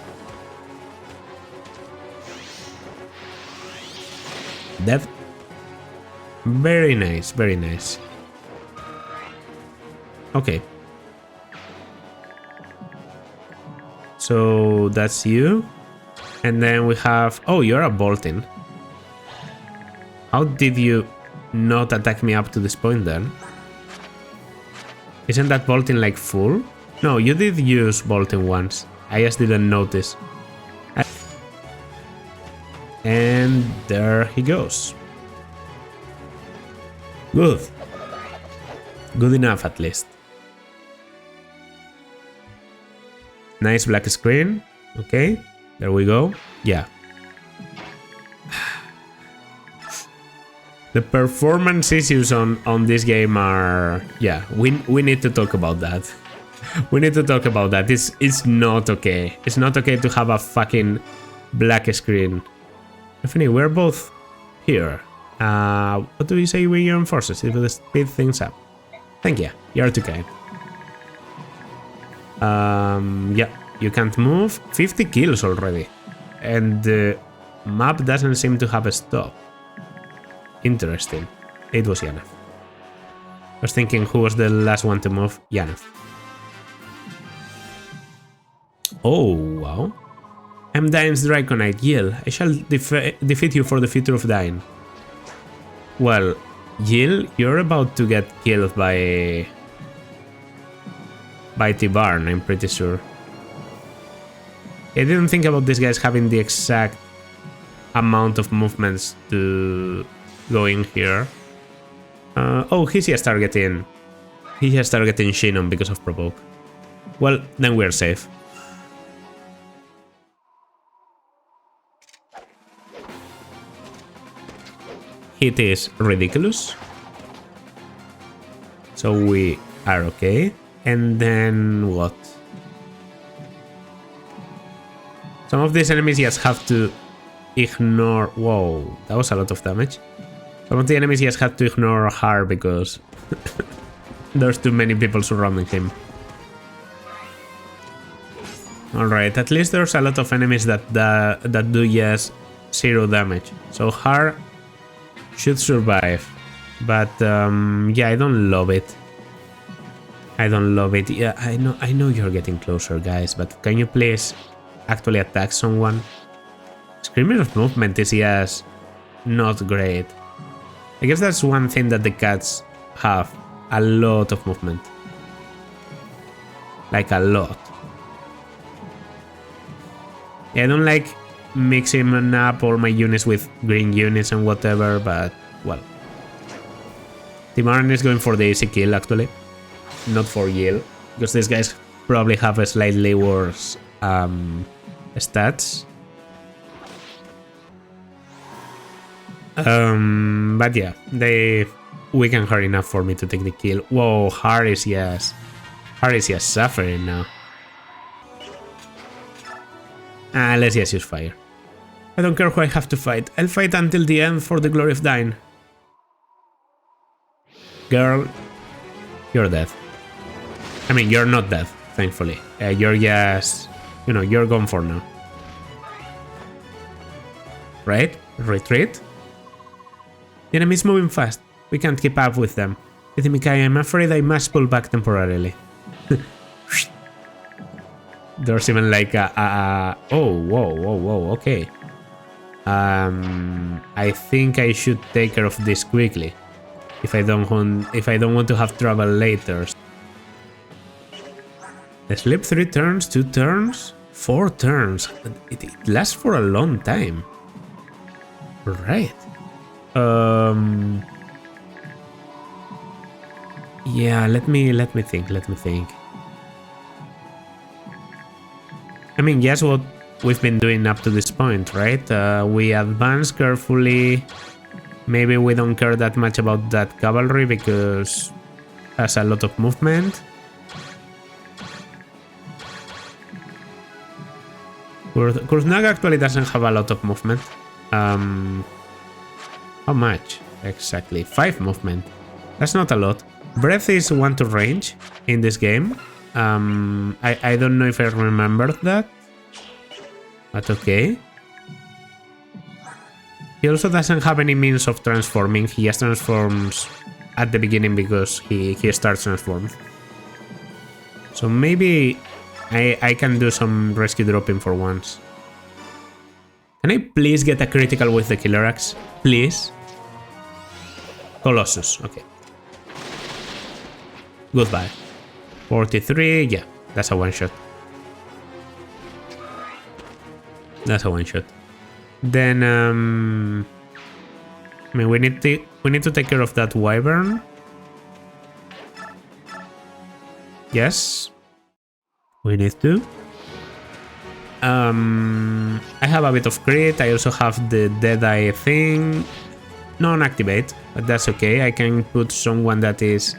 Dead. Very nice, very nice. Okay. So that's you. And then we have... Oh, you're a Bolting. How did you not attack me up to this point then? Isn't that Bolting like full? No, you did use Bolting once. I just didn't notice. And there he goes. Good. Good enough at least. Nice black screen. Okay, there we go. Yeah. The performance issues on this game are... Yeah, we need to talk about that. We need to talk about that. It's not okay. It's not okay to have a fucking black screen. Stephanie, we're both here. What do you say when you're in forces? It will speed things up. Thank you. You're too kind. Yeah, you can't move. 50 kills already. And the map doesn't seem to have a stop. Interesting. It was Janeth. I was thinking who was the last one to move. Janeth. Oh, wow. I'm Dine's Draconite. Yield. I shall defeat you for the future of Dine. Well, Yield, you're about to get killed by Tibarn, I'm pretty sure. I didn't think about these guys having the exact amount of movements to go in here. Oh, he's just targeting Shinon because of provoke. Well, then we're safe. It is ridiculous. So we are okay. And then what? Some of these enemies just have to ignore... Whoa, that was a lot of damage. Some of the enemies just have to ignore Har because there's too many people surrounding him. Alright, at least there's a lot of enemies that do just 0 damage. So Har should survive. But yeah, I don't love it. I don't love it. Yeah, I know you're getting closer, guys, but can you please actually attack someone? Screaming of movement is just not great. I guess that's one thing that the cats have. A lot of movement. Like a lot. Yeah, I don't like mixing up all my units with green units and whatever, but well. Tibarn is going for the easy kill actually. Not for Yield. because these guys probably have a slightly worse stats. But yeah, they weaken her enough for me to take the kill. Whoa, Harris, yes. Harris, yes, suffering now. Let's just use fire. I don't care who I have to fight. I'll fight until the end for the glory of Dyne. Girl, you're dead. I mean, you're not dead, thankfully. You're just, you know, you're gone for now. Right? Retreat? The enemy's moving fast. We can't keep up with them. Mikai, I'm afraid I must pull back temporarily. There's even like a oh, whoa, okay. I think I should take care of this quickly. If I don't want to have trouble later. Sleep 3 turns, 2 turns, 4 turns. It lasts for a long time. Right. Yeah, let me think. I mean, guess what we've been doing up to this point, right? We advance carefully. Maybe we don't care that much about that cavalry because it has a lot of movement. Kurznag actually doesn't have a lot of movement. How much exactly? 5 movement. That's not a lot. Breath is 1 to range in this game. I don't know if I remembered that, but okay. He also doesn't have any means of transforming. He just transforms at the beginning because he starts transformed. So maybe I can do some rescue dropping for once. Can I please get a critical with the Killer Axe? Please? Colossus, okay. Goodbye. 43, yeah, that's a one-shot. That's a one-shot. Then, I mean, we need to take care of that wyvern. Yes, we need to. I have a bit of crit. I also have the Deadeye thing. Non-activate, but that's okay. I can put someone that is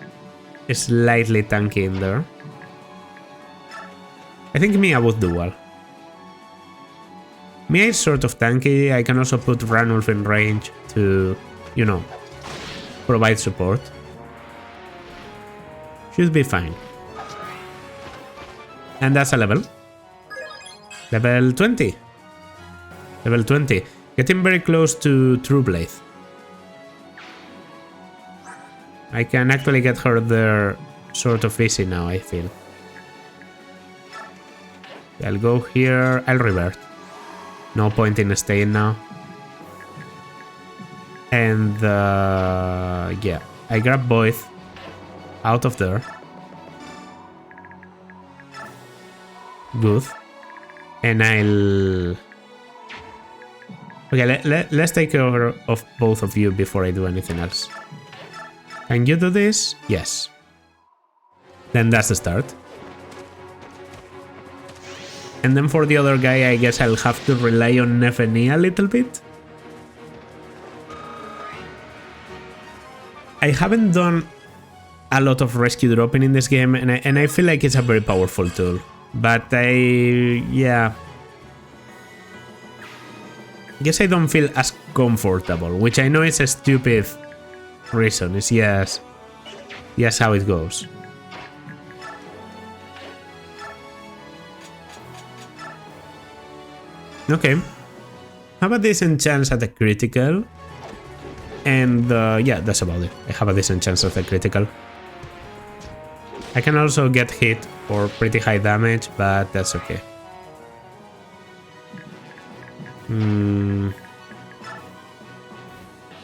slightly tanky in there. I think Mia would do well. Mia is sort of tanky. I can also put Ranulf in range to, you know, provide support. Should be fine. And that's a level. Level 20. Level 20. Getting very close to Trueblade. I can actually get her there sort of easy now, I feel. I'll go here. I'll revert. No point in staying now. And yeah, I grab both out of there. Good. And I'll... Okay, let's take care of both of you before I do anything else. Can you do this? Yes. Then that's the start. And then for the other guy, I guess I'll have to rely on Nephenie a little bit. I haven't done a lot of rescue dropping in this game, and I feel like it's a very powerful tool. But yeah. I guess I don't feel as comfortable, which I know is a stupid reason. It's yes how it goes. Okay, have a decent chance at a critical, and yeah, that's about it. I have a decent chance at a critical. I can also get hit for pretty high damage, but that's okay.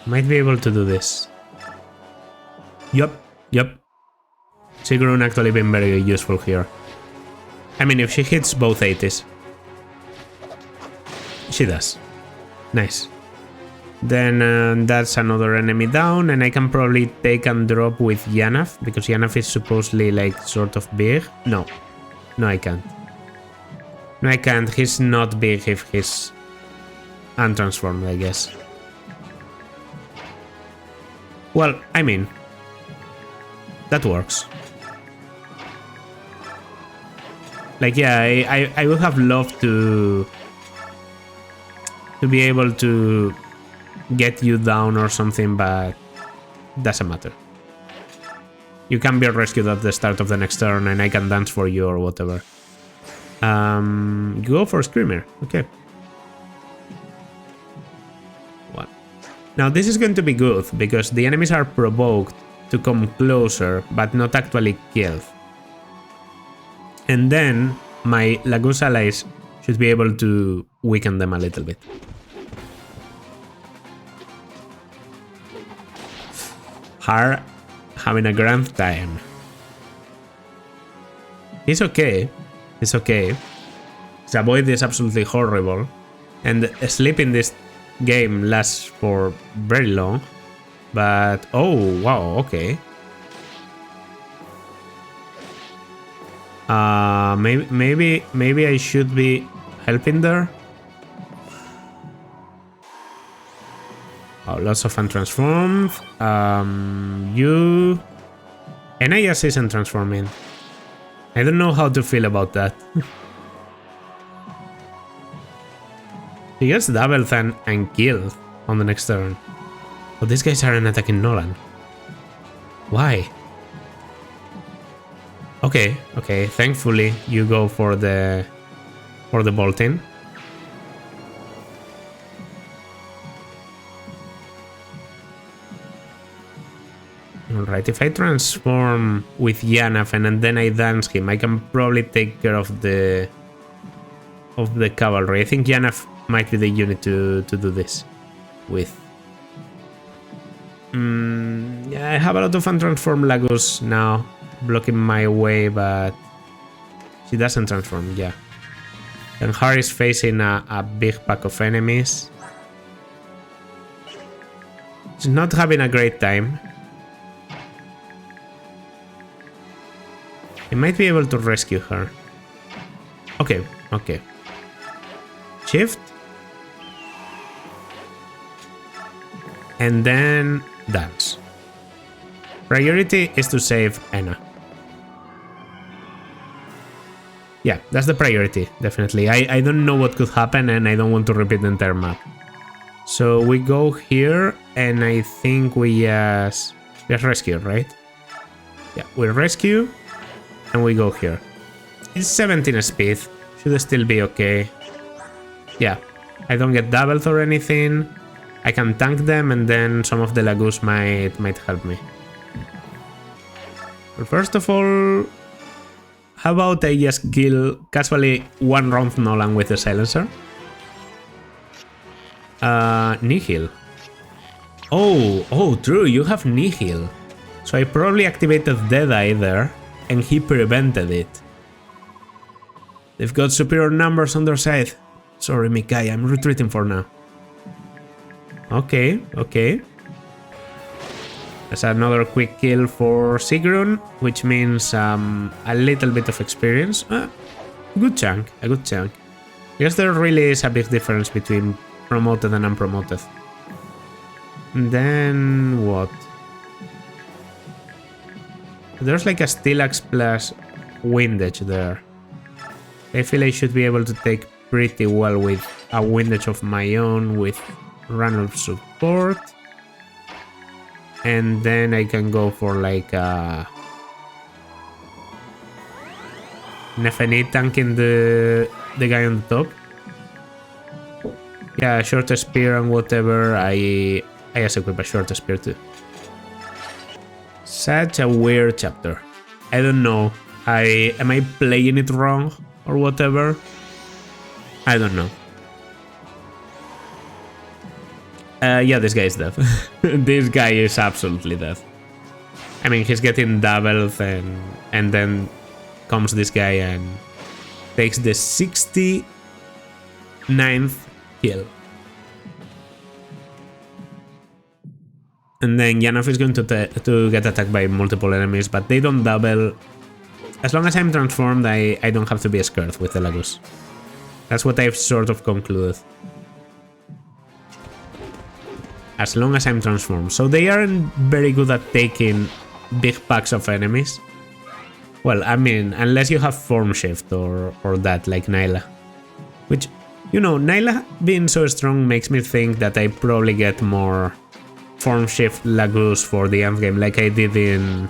Might be able to do this. Yep. Sigrun actually been very useful here. I mean, if she hits both 80s. She does. Nice. Then that's another enemy down, and I can probably take and drop with Yanaf, because Yanaf is supposedly like sort of big. No, I can't. No, I can't. He's not big if he's untransformed, I guess. Well, I mean, that works. Like, yeah, I would have loved to be able to get you down or something, but doesn't matter. You can be rescued at the start of the next turn and I can dance for you or whatever. Go for Screamer. Okay. What? Now this is going to be good because the enemies are provoked to come closer but not actually killed. And then my Laguz allies should be able to weaken them a little bit. Har having a grand time. He's okay. It's okay. His avoid is absolutely horrible. And sleep in this game lasts for very long. But oh wow, okay. Maybe I should be helping there. Oh, lots of untransformed. You... NIS isn't transforming. I don't know how to feel about that. He gets doubled and killed on the next turn. But these guys aren't attacking Nolan. Why? Okay, thankfully you go for the bolting. Alright, if I transform with Yanaf and then I dance him, I can probably take care of the cavalry. I think Yanaf might be the unit to do this with. Yeah, I have a lot of untransformed Laguz now blocking my way, but she doesn't transform, yeah. And Har is facing a big pack of enemies. She's not having a great time. I might be able to rescue her. Okay. Shift. And then dance. Priority is to save Enna. Yeah, that's the priority, definitely. I don't know what could happen and I don't want to repeat the entire map. So we go here and I think we just rescue, right? Yeah, we rescue and we go here. It's 17 speed, should still be okay. Yeah, I don't get doubled or anything. I can tank them and then some of the Laguz might help me. But first of all, how about I just kill casually one round Nolan with the silencer? Nihil. Oh, true, you have Nihil. So I probably activated Deadeye there, and he prevented it. They've got superior numbers on their side. Sorry, Mikai, I'm retreating for now. Okay. That's another quick kill for Sigrun, which means a little bit of experience. A good chunk. I guess there really is a big difference between promoted and unpromoted. And then what? There's like a Stilax plus Windage there. I feel I should be able to take pretty well with a Windage of my own with random support. And then I can go for like a Nefenit tanking the guy on the top. Yeah, short spear and whatever. I just equip a short spear too. Such a weird chapter. I don't know. Am I playing it wrong or whatever? I don't know. Yeah, this guy is dead. This guy is absolutely dead. I mean, he's getting doubled and then comes this guy and takes the 69th kill. And then Janov is going to get attacked by multiple enemies, but they don't double. As long as I'm transformed, I don't have to be scared with the Lagus. That's what I've sort of concluded. As long as I'm transformed. So they aren't very good at taking big packs of enemies. Well, I mean, unless you have form shift or that, like Nyla. Which, you know, Nyla being so strong makes me think that I probably get more form shift Lagus for the endgame, like I did in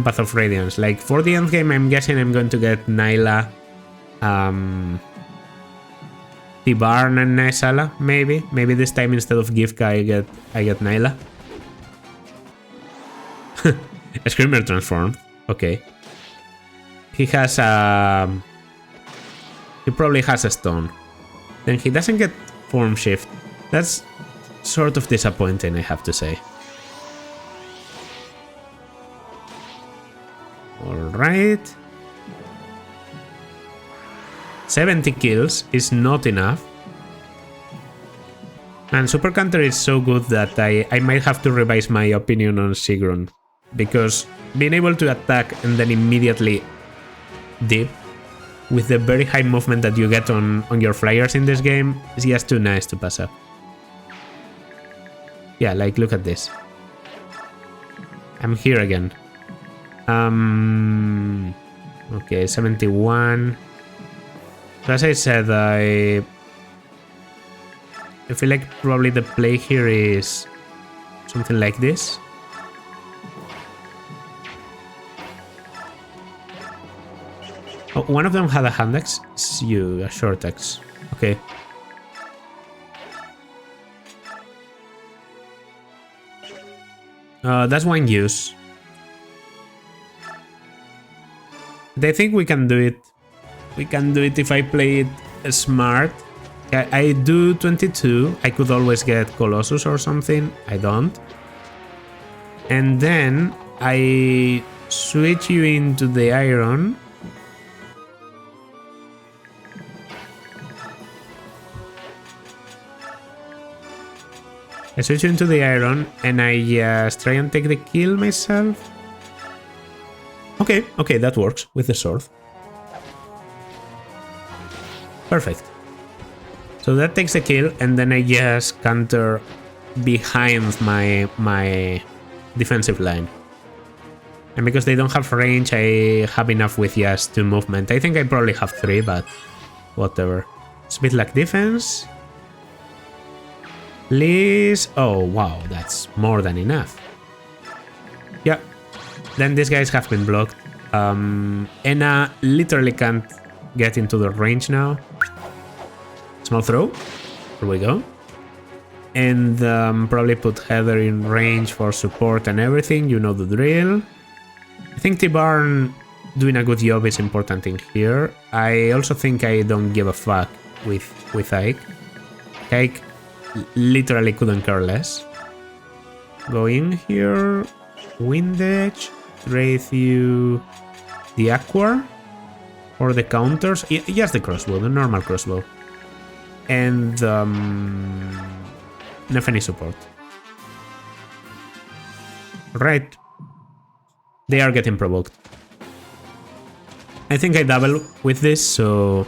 Path of Radiance. Like, for the endgame, I'm guessing I'm going to get Nyla, Tibarn and Nysala, maybe. Maybe this time instead of Gifka, I get Nyla. A Screamer transformed. Okay. He has he probably has a stone. Then he doesn't get form shift. That's sort of disappointing, I have to say. Alright. 70 kills is not enough. And Super Counter is so good that I might have to revise my opinion on Sigrun. Because being able to attack and then immediately dip with the very high movement that you get on your flyers in this game is just too nice to pass up. Yeah, like, look at this. I'm here again. Okay, 71. So as I said, I feel like probably the play here is something like this. Oh, one of them had a hand axe. It's you, a short axe. Okay. That's one use. I think we can do it. We can do it if I play it smart. I do 22. I could always get Colossus or something. I don't. And then I switch you into the iron. I switch you into the iron and I just try and take the kill myself. Okay, okay, that works with the sword. Perfect. So that takes a kill, and then I just counter behind my defensive line. And because they don't have range, I have enough with just 2 movement. I think I probably have 3, but whatever. It's a bit like defense. Please. Oh, wow, that's more than enough. Yeah. Then these guys have been blocked. Enna literally can't get into the range now. Small throw. Here we go. And probably put Heather in range for support and everything. You know the drill. I think Tibarn doing a good job is important in here. I also think I don't give a fuck with Ike. Ike literally couldn't care less. Go in here. Wind Edge. Wraith you the Aqua. Or the counters. Just the crossbow, the normal crossbow. And Nefeni support. Right. They are getting provoked. I think I double with this, so...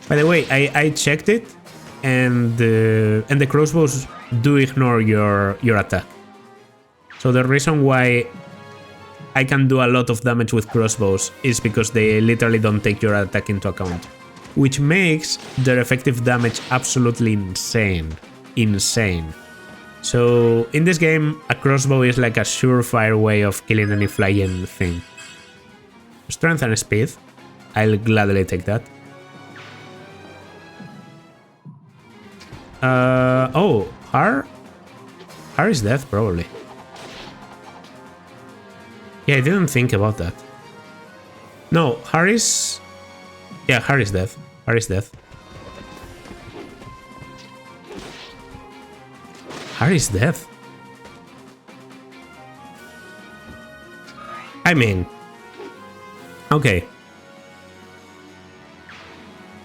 By the way, I checked it, and the crossbows do ignore your attack. So the reason why I can do a lot of damage with crossbows is because they literally don't take your attack into account. Which makes their effective damage absolutely insane. Insane. So in this game, a crossbow is like a surefire way of killing any flying thing. Strength and speed. I'll gladly take that. Oh, Har is dead, probably. Yeah, I didn't think about that. No, Har is... Yeah, Har is dead. Har is dead. Har is dead. I mean... Okay.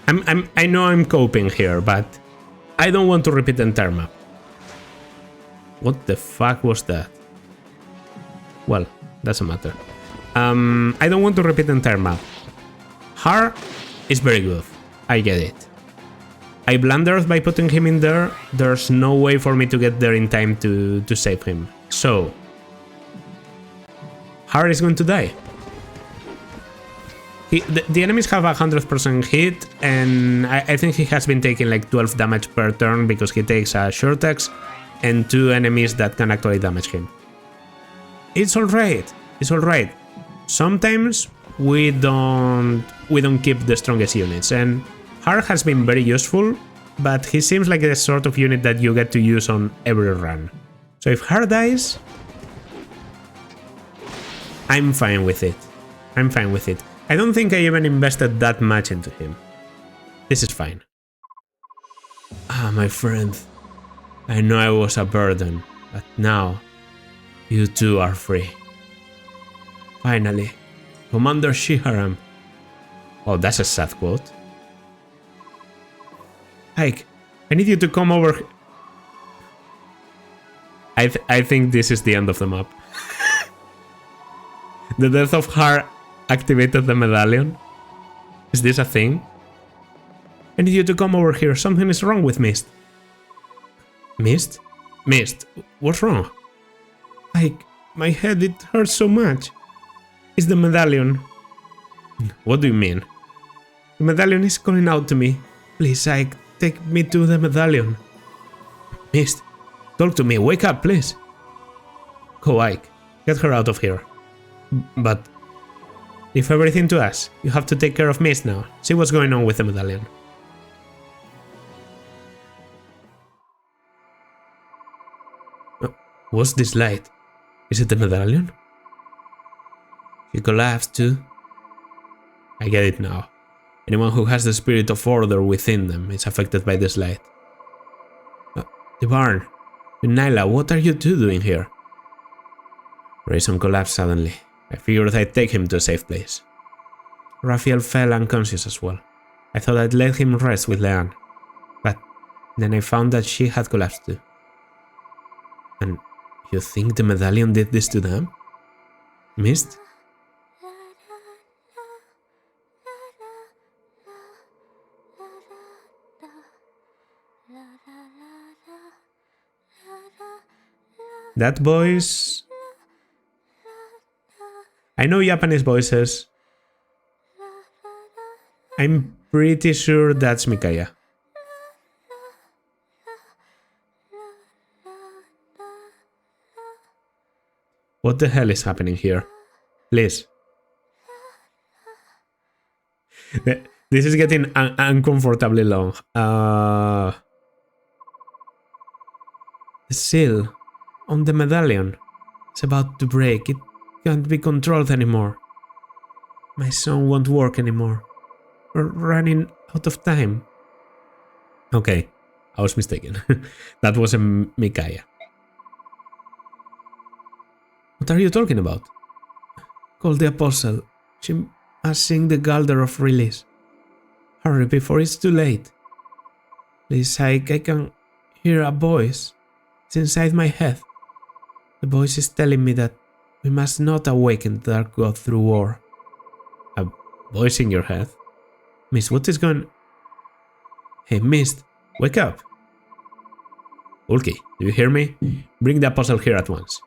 I know I'm coping here, but I don't want to repeat the entire map. What the fuck was that? Well, doesn't matter. I don't want to repeat the entire map. Har is very good. I get it. I blundered by putting him in there. There's no way for me to get there in time to save him. So, Har is going to die. The enemies have 100% hit, and I think he has been taking like 12 damage per turn because he takes a short axe and 2 enemies that can actually damage him. It's alright. It's alright. Sometimes we don't keep the strongest units, and Har has been very useful, but he seems like the sort of unit that you get to use on every run. So if Har dies, I'm fine with it. I'm fine with it. I don't think I even invested that much into him. This is fine. Ah, my friend. I know I was a burden, but now you too are free. Finally, Commander Shiharam. Oh, that's a sad quote. Ike, I need you to come over. I think this is the end of the map. The death of Har activated the medallion. Is this a thing? I need you to come over here. Something is wrong with Mist. Mist? Mist, what's wrong? Ike, my head, it hurts so much. It's the medallion. What do you mean? The medallion is calling out to me. Please, Ike, take me to the medallion. Mist, talk to me. Wake up, please. Go, Ike. Get her out of here. But leave everything to us. You have to take care of Mist now. See what's going on with the medallion. What's this light? Is it the medallion? She collapsed too. I get it now. Anyone who has the spirit of order within them is affected by this light. The barn. Nyla, what are you two doing here? Rayson collapsed suddenly. I figured I'd take him to a safe place. Raphael fell unconscious as well. I thought I'd let him rest with Leanne. But then I found that she had collapsed too. And you think the medallion did this to them? Mist? That voice... I know Japanese voices. I'm pretty sure that's Mikaya. What the hell is happening here? Please. This is getting uncomfortably long. The seal on the medallion is about to break. It can't be controlled anymore. My son won't work anymore. We're running out of time. Okay, I was mistaken. That was a Mikaya. What are you talking about? Call the Apostle. She must sing the Galder of Release. Hurry before it's too late. Please, I can hear a voice. It's inside my head. The voice is telling me that we must not awaken the Dark God through war. A voice in your head? Mist, what is going... Hey, Mist, wake up! Ulki, do you hear me? Bring the Apostle here at once.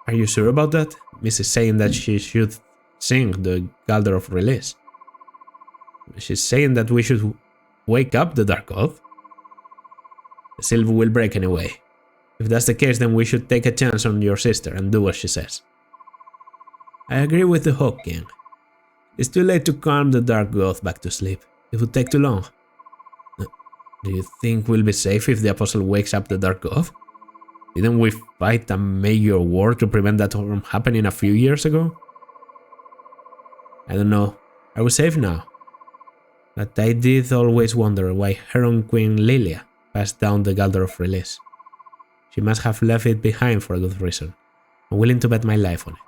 Are you sure about that? Mist is saying that she should sing the Galder of Release. She's saying that we should wake up the Dark God? The seal will break anyway. If that's the case, then we should take a chance on your sister and do what she says. I agree with the Hawk King. It's too late to calm the Dark God back to sleep. It would take too long. Do you think we'll be safe if the Apostle wakes up the Dark God? Didn't we fight a major war to prevent that from happening a few years ago? I don't know. Are we safe now? But I did always wonder why Heron Queen Lilia passed down the Galder of Release. She must have left it behind for a good reason. I'm willing to bet my life on it.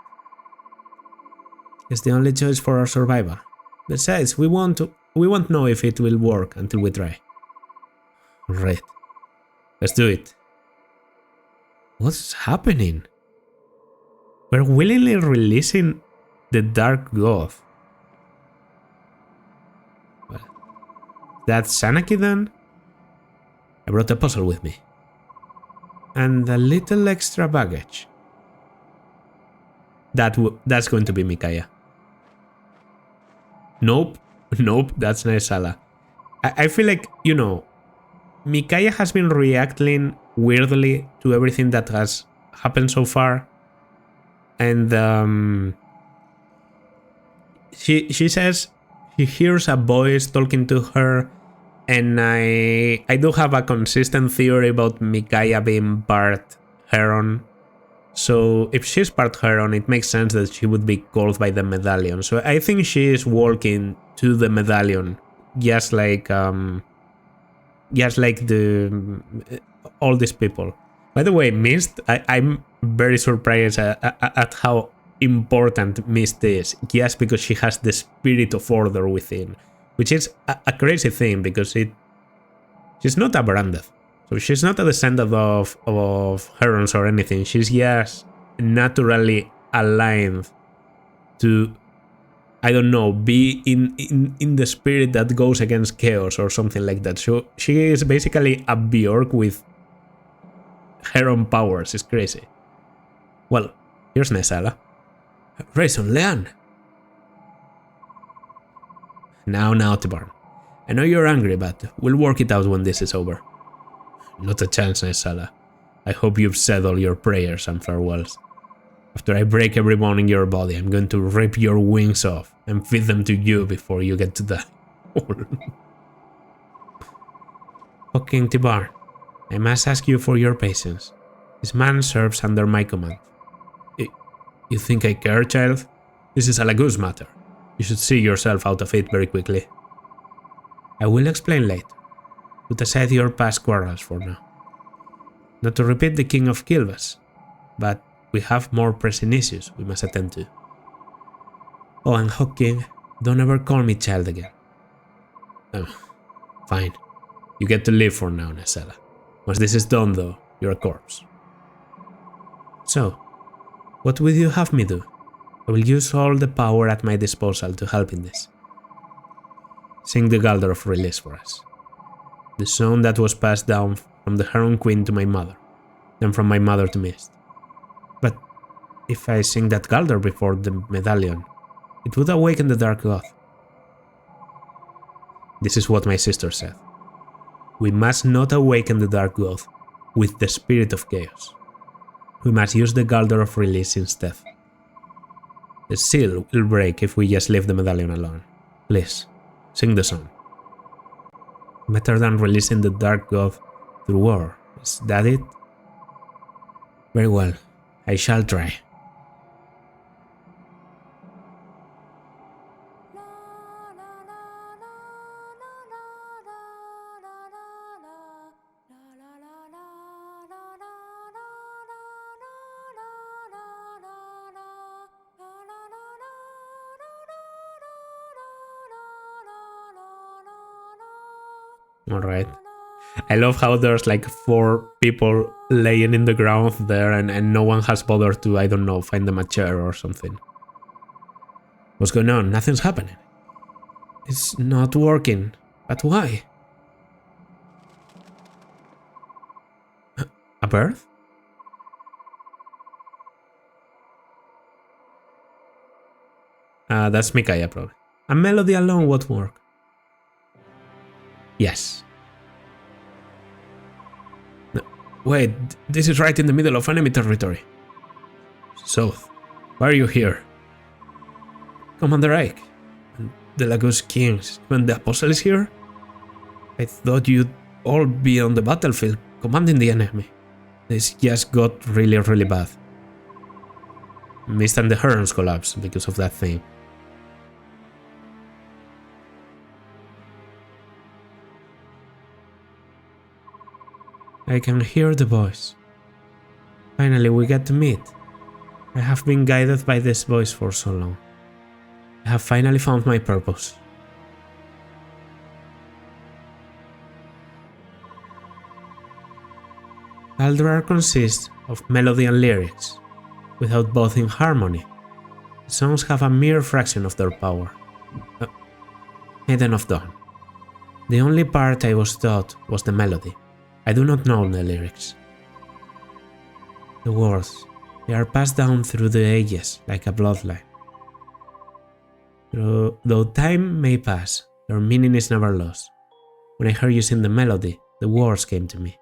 It's the only choice for our survival. Besides, we won't know if it will work until we try. Right. Let's do it. What's happening? We're willingly releasing the Dark God. Well, that's Sanaki then? I brought a puzzle with me. And a little extra baggage. That's going to be Micaiah. Nope, that's Naesala. I feel like, you know, Micaiah has been reacting weirdly to everything that has happened so far. And she says she hears a voice talking to her, and I do have a consistent theory about Micaiah being part Heron. So if she's part Heron, it makes sense that she would be called by the medallion. So I think she is walking to the medallion, just like all these people. By the way, Mist, I'm very surprised at how important Mist is, just because she has the spirit of order within, which is a crazy thing because she's not a Brandeth. So she's not a descendant of Herons or anything. She's just naturally aligned to, I don't know, be in the spirit that goes against chaos or something like that. So she is basically a Bjork with Heron powers. It's crazy. Well, here's Naesala. Rayson Leanne. Now, Tibarn. I know you're angry, but we'll work it out when this is over. Not a chance, Naesala. I hope you've said all your prayers and farewells. After I break every bone in your body, I'm going to rip your wings off and feed them to you before you get to die. O King Tibarn, I must ask you for your patience. This man serves under my command. You think I care, child? This is a Laguz matter. You should see yourself out of it very quickly. I will explain later. Put aside your past quarrels for now. Not to repeat the King of Kilvas, but we have more pressing issues we must attend to. Oh, and Hawk King, don't ever call me child again. Oh, fine. You get to live for now, Naesala. Once this is done, though, you're a corpse. So, what will you have me do? I will use all the power at my disposal to help in this. Sing the Galder of Release for us. The song that was passed down from the Heron Queen to my mother, then from my mother to Mist. But if I sing that Galder before the medallion, it would awaken the Dark God. This is what my sister said. We must not awaken the Dark God with the spirit of chaos. We must use the Galder of Release instead. The seal will break if we just leave the medallion alone. Please, sing the song. Better than releasing the Dark God through war, is that it? Very well, I shall try. Alright. I love how there's like 4 people laying in the ground there and no one has bothered to, I don't know, find them a chair or something. What's going on? Nothing's happening. It's not working. But why? A birth? That's Micaiah probably. A melody alone won't work. Yes. No, wait, this is right in the middle of enemy territory. So, why are you here? Commander Ike, the Laguz Kings, when the Apostle is here? I thought you'd all be on the battlefield, commanding the enemy. This just got really, really bad. Mist and the Herons collapsed because of that thing. I can hear the voice. Finally, we get to meet. I have been guided by this voice for so long. I have finally found my purpose. Aldrar consists of melody and lyrics, without both in harmony. The songs have a mere fraction of their power. Maiden of Dawn. The only part I was taught was the melody. I do not know the lyrics. The words, they are passed down through the ages like a bloodline. Though time may pass, their meaning is never lost. When I heard you sing the melody, the words came to me.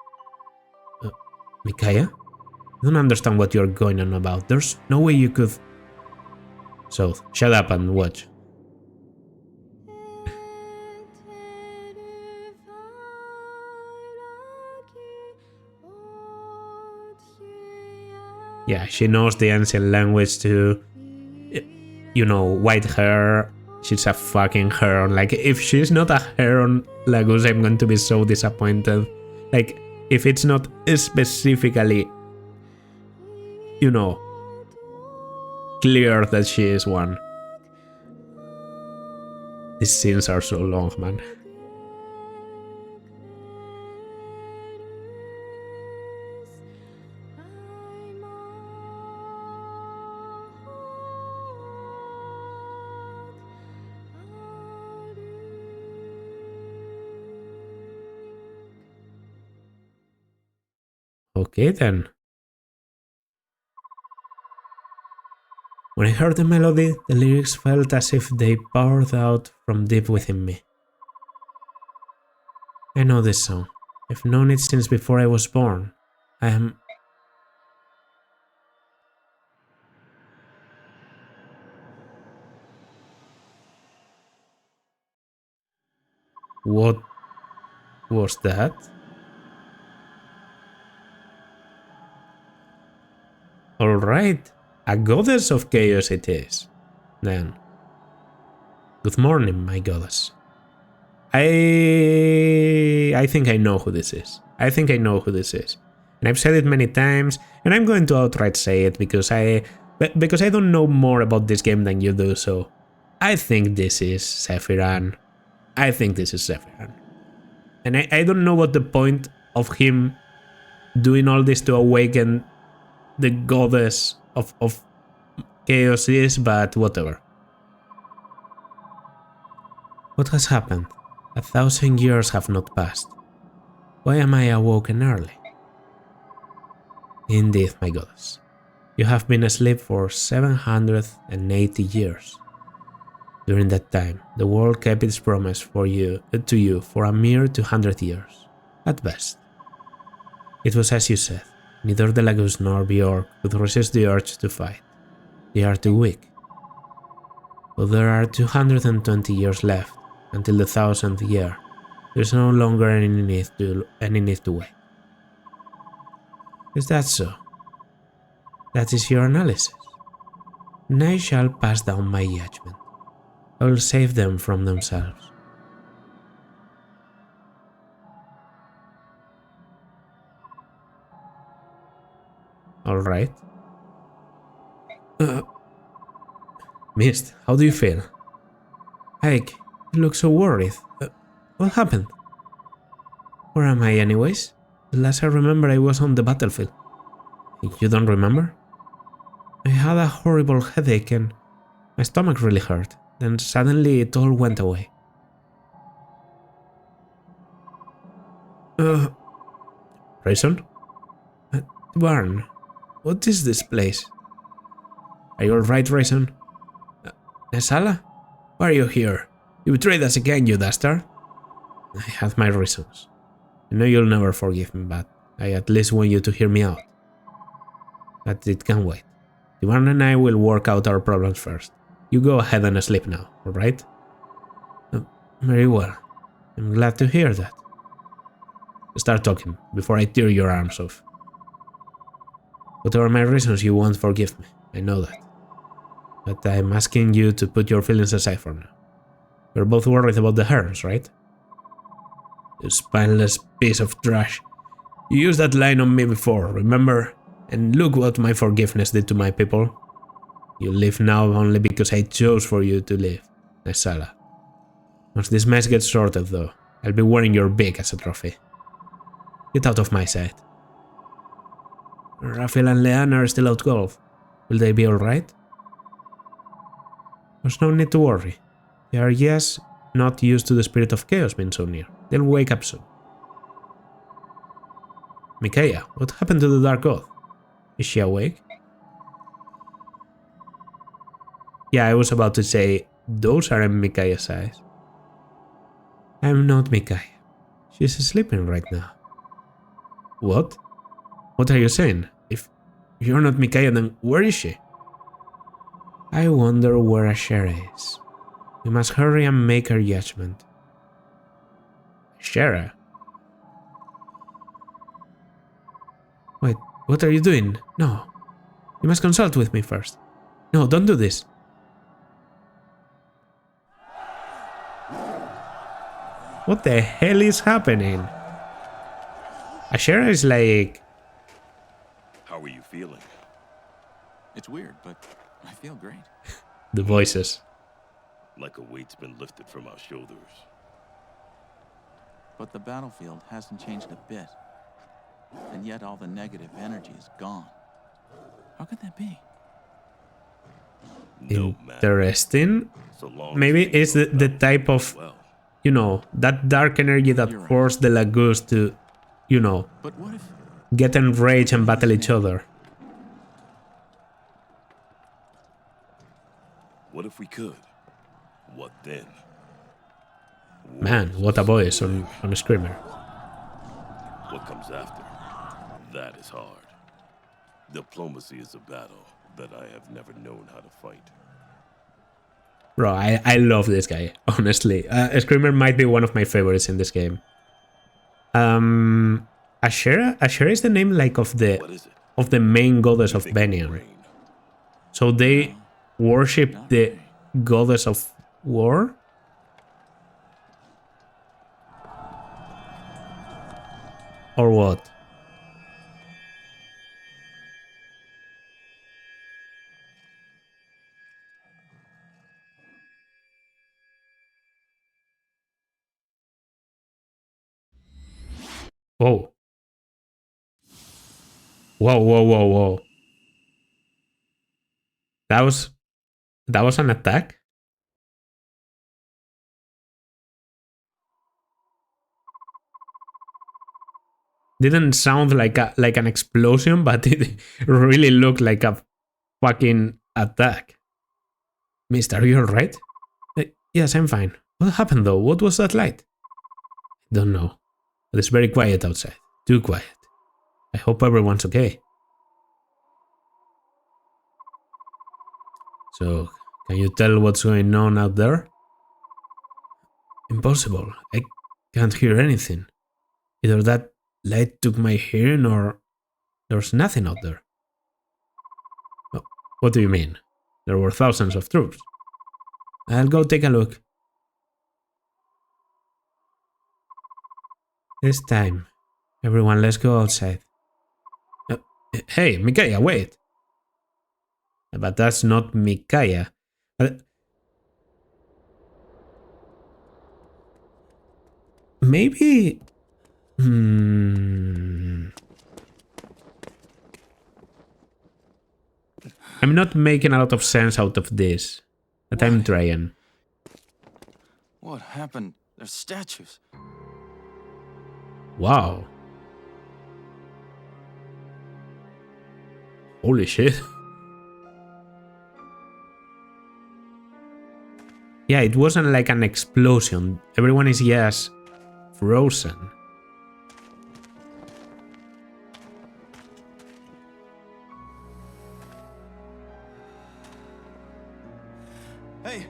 Micaiah? I don't understand what you're going on about. There's no way you could... So, shut up and watch. Yeah, she knows the ancient language too. You know, white hair. She's a fucking heron. Like, if she's not a heron, Laguz, I'm going to be so disappointed. Like, if it's not specifically, you know, clear that she is one. These scenes are so long, man. Okay then. When I heard the melody, the lyrics felt as if they poured out from deep within me. I know this song. I've known it since before I was born. I am... What was that? Alright, a goddess of chaos it is, then. Good morning, my goddess. I think I know who this is. And I've said it many times, and I'm going to outright say it because I don't know more about this game than you do, so I think this is Sephiran. And I don't know what the point of him doing all this to awaken the goddess of chaos is, but whatever. What has happened? 1,000 years have not passed. Why am I awoken early? Indeed, my goddess. You have been asleep for 780 years. During that time, the world kept its promise to you for a mere 200 years, at best. It was as you said, neither the Laguz nor Bjork could resist the urge to fight. They are too weak. But there are 220 years left until the 1000th year. There is no longer any need to wait. Is that so? That is your analysis. And I shall pass down my judgment. I will save them from themselves. Alright. Mist, how do you feel? Ike, you look so worried. What happened? Where am I anyways? The last I remember I was on the battlefield. You don't remember? I had a horrible headache and my stomach really hurt. Then suddenly it all went away. Rayson? Barn, what is this place? Are you alright, Rayson? Nesala? Why are you here? You betrayed us again, you dastard. I have my reasons. I know you'll never forgive me, but I at least want you to hear me out. But it can wait. Tibarn and I will work out our problems first. You go ahead and sleep now, alright? Very well. I'm glad to hear that. Start talking, before I tear your arms off. Whatever my reasons, you won't forgive me. I know that. But I'm asking you to put your feelings aside for now. We're both worried about the herons, right? You spineless piece of trash. You used that line on me before, remember? And look what my forgiveness did to my people. You live now only because I chose for you to live, Nesala. Once this mess gets sorted though, I'll be wearing your beak as a trophy. Get out of my sight. Raphael and Leanne are still out golf. Will they be alright? There's no need to worry. They are just not used to the spirit of chaos being so near. They'll wake up soon. Micaiah, what happened to the Dark Oath? Is she awake? Yeah, I was about to say, those aren't Micaiah's eyes. I'm not Micaiah. She's sleeping right now. What? What are you saying? If you're not Micaiah, then where is she? I wonder where Ashera is. We must hurry and make her judgment. Ashera? Wait, what are you doing? No. You must consult with me first. No, don't do this. What the hell is happening? Ashera is like... How are you feeling? It's weird, but I feel great. The voices. Like a weight's been lifted from our shoulders. But the battlefield hasn't changed a bit. And yet all the negative energy is gone. How could that be? No matter. Interesting. So long Maybe as we it's go the about type of, well. you know, that dark energy that You're right. forced the Lagus to, you know, But what if... get enraged and battle each other. What if we could? What then? Man, what a voice on a screamer. What comes after? That is hard. Diplomacy is a battle that I have never known how to fight. Bro, I love this guy, honestly. Screamer might be one of my favorites in this game. Ashera? Ashera is the name like of What is it? the main goddess You of think it will Benian. rain? So they worship Not the really. goddess of war? Or what? Oh. Whoa, whoa, whoa, whoa. That was an attack? Didn't sound like an explosion, but it really looked like a fucking attack. Mister, are you alright? Yes, I'm fine. What happened though? What was that light? Don't know. But it's very quiet outside. Too quiet. I hope everyone's okay. So, can you tell what's going on out there? Impossible. I can't hear anything. Either that light took my hearing or there's nothing out there. Oh, what do you mean? There were thousands of troops. I'll go take a look. It's time. Everyone, let's go outside. Hey, Micaiah, wait. But that's not Micaiah. Maybe... I'm not making a lot of sense out of this. But I'm trying. What happened? There's statues. Wow. Holy shit. Yeah, it wasn't like an explosion. Everyone is just frozen. Hey!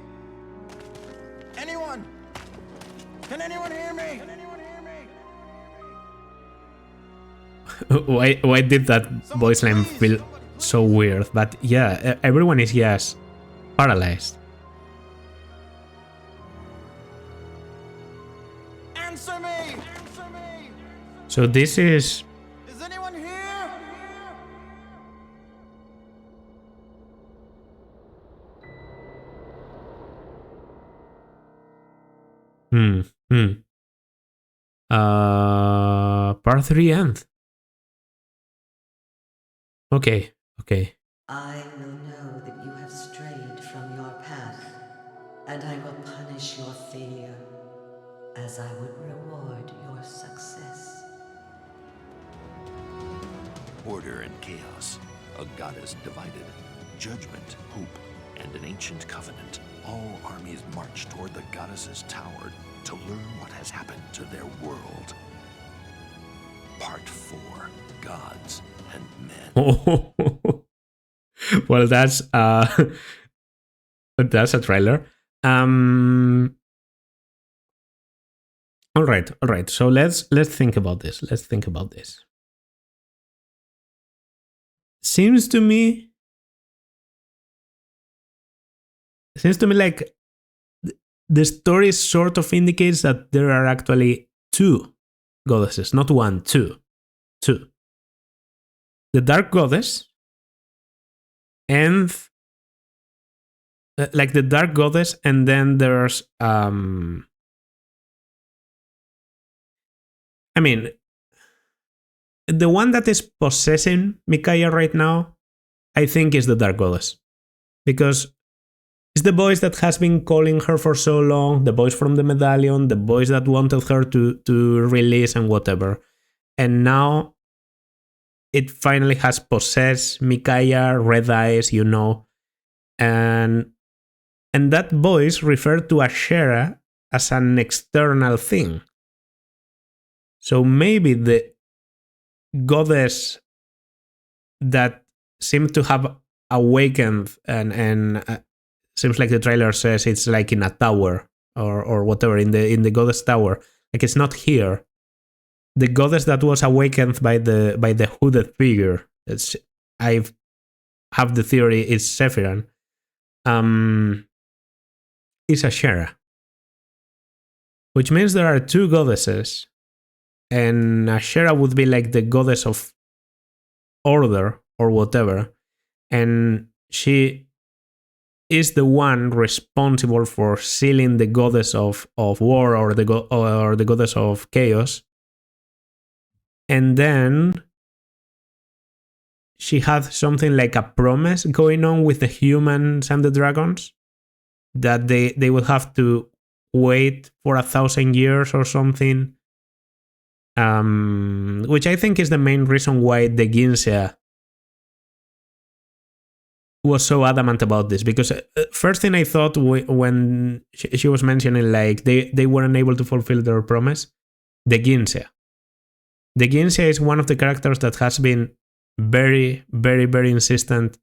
Anyone? Can anyone hear me? Can anyone hear me? why did that voice line feel so weird? But yeah, everyone is just paralyzed. Answer me! Answer me! So this is... Is anyone here? Part 3 end. Okay. I will know that you have strayed from your path, and I will punish your failure as I would reward your success. Order and chaos, a goddess divided, judgment, hope, and an ancient covenant. All armies march toward the goddess's tower to learn what has happened to their world. Part 4, Gods and Men. Well, that's a trailer. All right. So let's think about this. Seems to me like the story sort of indicates that there are actually 2 goddesses, not 1, 2. The Dark Goddess and like the Dark Goddess, and then there's I mean, the one that is possessing Micaiah right now, I think is the Dark Goddess, because it's the voice that has been calling her for so long, the voice from the medallion, the voice that wanted her to release and whatever. And now it finally has possessed Micaiah, Red Eyes, and that voice referred to Ashera as an external thing. So maybe the goddess that seemed to have awakened and seems like the trailer says it's like in a tower or whatever, in the goddess tower. Like it's not here. The goddess that was awakened by the hooded figure. I have the theory it's Sephiran. Is Ashera. Which means there are 2 goddesses, and Ashera would be like the goddess of order or whatever, and she is the one responsible for sealing the goddess of war or the goddess of chaos. And then she had something like a promise going on with the humans and the dragons, that they would have to wait for 1,000 years or something. Which I think is the main reason why the Ginzia was so adamant about this, because first thing I thought when she was mentioning like they weren't able to fulfill their promise, the Ginzia is one of the characters that has been very, very, very insistent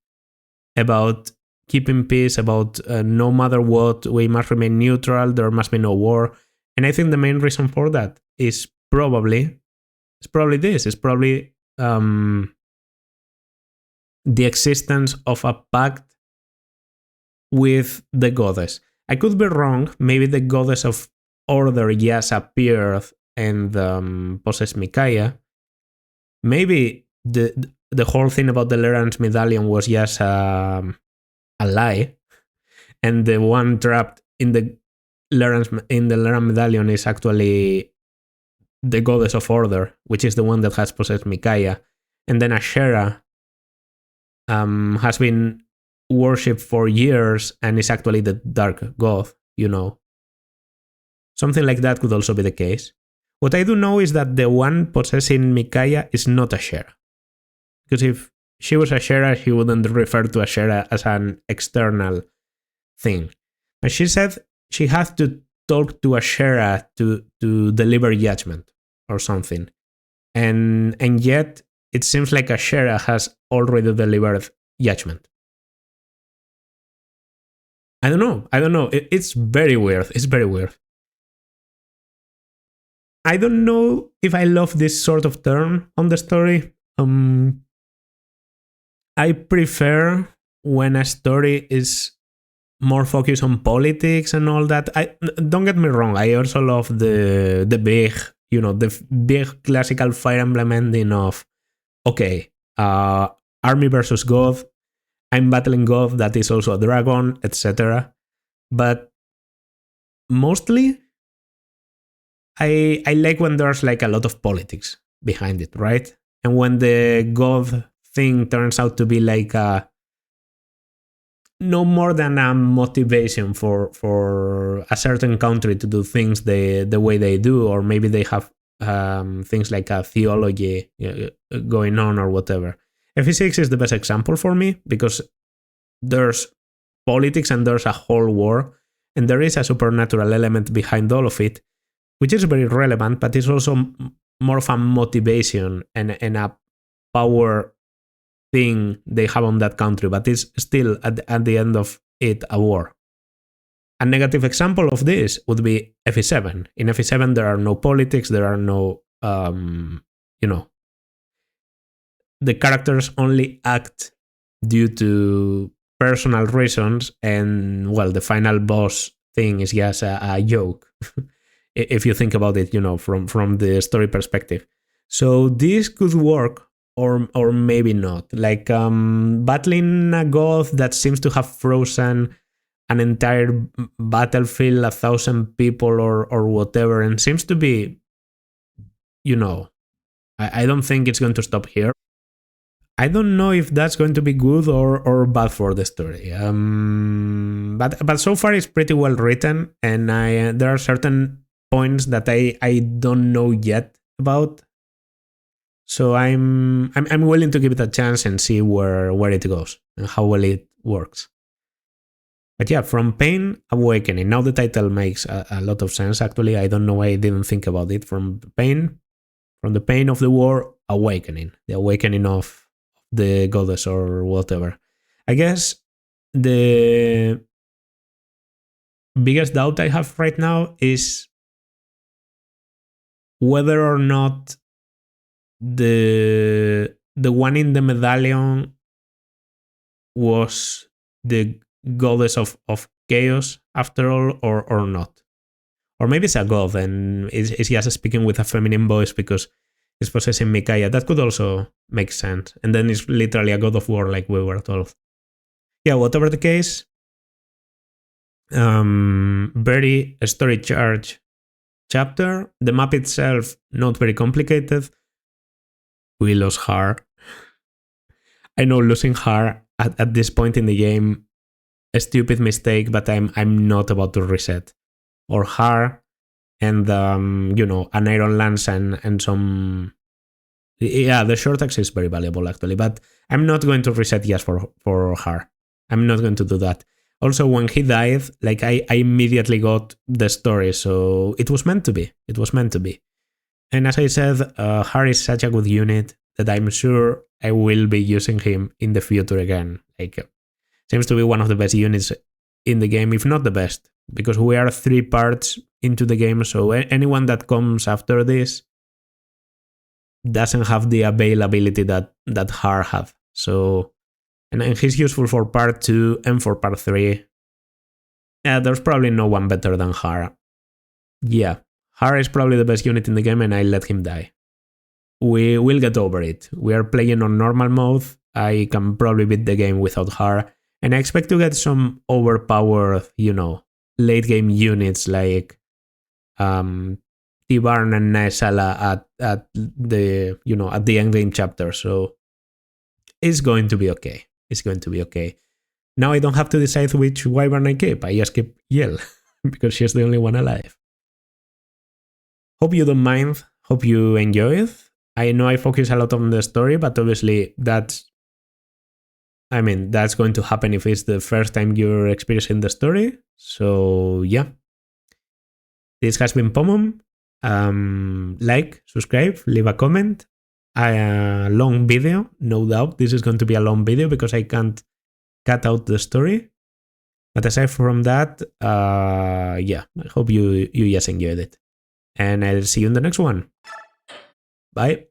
about keeping peace, about no matter what, we must remain neutral, there must be no war. And I think the main reason for that is probably this. It's probably the existence of a pact with the goddess. I could be wrong. Maybe the goddess of order just appeared and possessed Micaiah. Maybe the whole thing about the Leran's medallion was just a lie, and the one trapped in the Leran medallion is actually the goddess of order, which is the one that has possessed Micaiah. And then Ashera has been worshipped for years and is actually the dark god, Something like that could also be the case. What I do know is that the one possessing Micaiah is not Ashera. Because if she was Ashera, she wouldn't refer to Ashera as an external thing. And she said she had to talk to Ashera to deliver judgment or something. And yet it seems like Ashera has already delivered judgment. I don't know. It's very weird. I don't know if I love this sort of turn on the story. I prefer when a story is more focused on politics and all that. Don't get me wrong. I also love the big classical Fire Emblem ending of, okay, army versus god. I'm battling god that is also a dragon, etc. But mostly, I like when there's like a lot of politics behind it, right? And when the god thing turns out to be like no more than a motivation for a certain country to do things the way they do, or maybe they have things like a theology going on or whatever. FE6 is the best example for me because there's politics and there's a whole war, and there is a supernatural element behind all of it, which is very relevant, but it's also more of a motivation and a power thing they have on that country, but it's still at the end of it a war. A negative example of this would be FE7. In FE7 there are no politics, there are no, the characters only act due to personal reasons, and well, the final boss thing is just a joke. If you think about it, from the story perspective. So this could work or maybe not. Like battling a god that seems to have frozen an entire battlefield, 1,000 people or whatever, and seems to be, I don't think it's going to stop here. I don't know if that's going to be good or bad for the story. But so far it's pretty well written, and there are certain points that I don't know yet about. So I'm willing to give it a chance and see where it goes and how well it works. But yeah, From Pain, Awakening. Now the title makes a lot of sense, actually. I don't know why I didn't think about it. From the pain of the war, Awakening. The awakening of the goddess or whatever. I guess the biggest doubt I have right now is whether or not the one in the medallion was the goddess of chaos after all, or not. Or maybe it's a god and it's just speaking with a feminine voice because it's possessing Micaiah. That could also make sense. And then it's literally a god of war like we were told. Yeah, whatever the case, very story charged chapter. The map itself, not very complicated. We lost Har. I know losing Har at this point in the game, a stupid mistake, but I'm not about to reset. Or Har and an iron lance and some. Yeah, the short axe is very valuable actually, but I'm not going to reset just for Har. I'm not going to do that. Also, when he died, like I immediately got the story, so it was meant to be. It was meant to be. And as I said, Har is such a good unit that I'm sure I will be using him in the future again. Like, seems to be one of the best units in the game, if not the best, because we are 3 parts into the game, so anyone that comes after this doesn't have the availability that Har have. So, and he's useful for part 2 and for part 3. Yeah, there's probably no one better than Har. Yeah, Har is probably the best unit in the game, and I let him die. We will get over it. We are playing on normal mode. I can probably beat the game without Har, and I expect to get some overpowered, late game units like Tibarn and Naesala at the at the end game chapter. So it's going to be okay. It's going to be okay. Now I don't have to decide which Wyvern I keep. I just keep Yell because she's the only one alive. Hope you don't mind. Hope you enjoy it. I know I focus a lot on the story, but obviously that's going to happen if it's the first time you're experiencing the story. So yeah. This has been Pomum. Like, subscribe, leave a comment. A long video, no doubt. This is going to be a long video because I can't cut out the story. But aside from that, I hope you just enjoyed it. And I'll see you in the next one. Bye.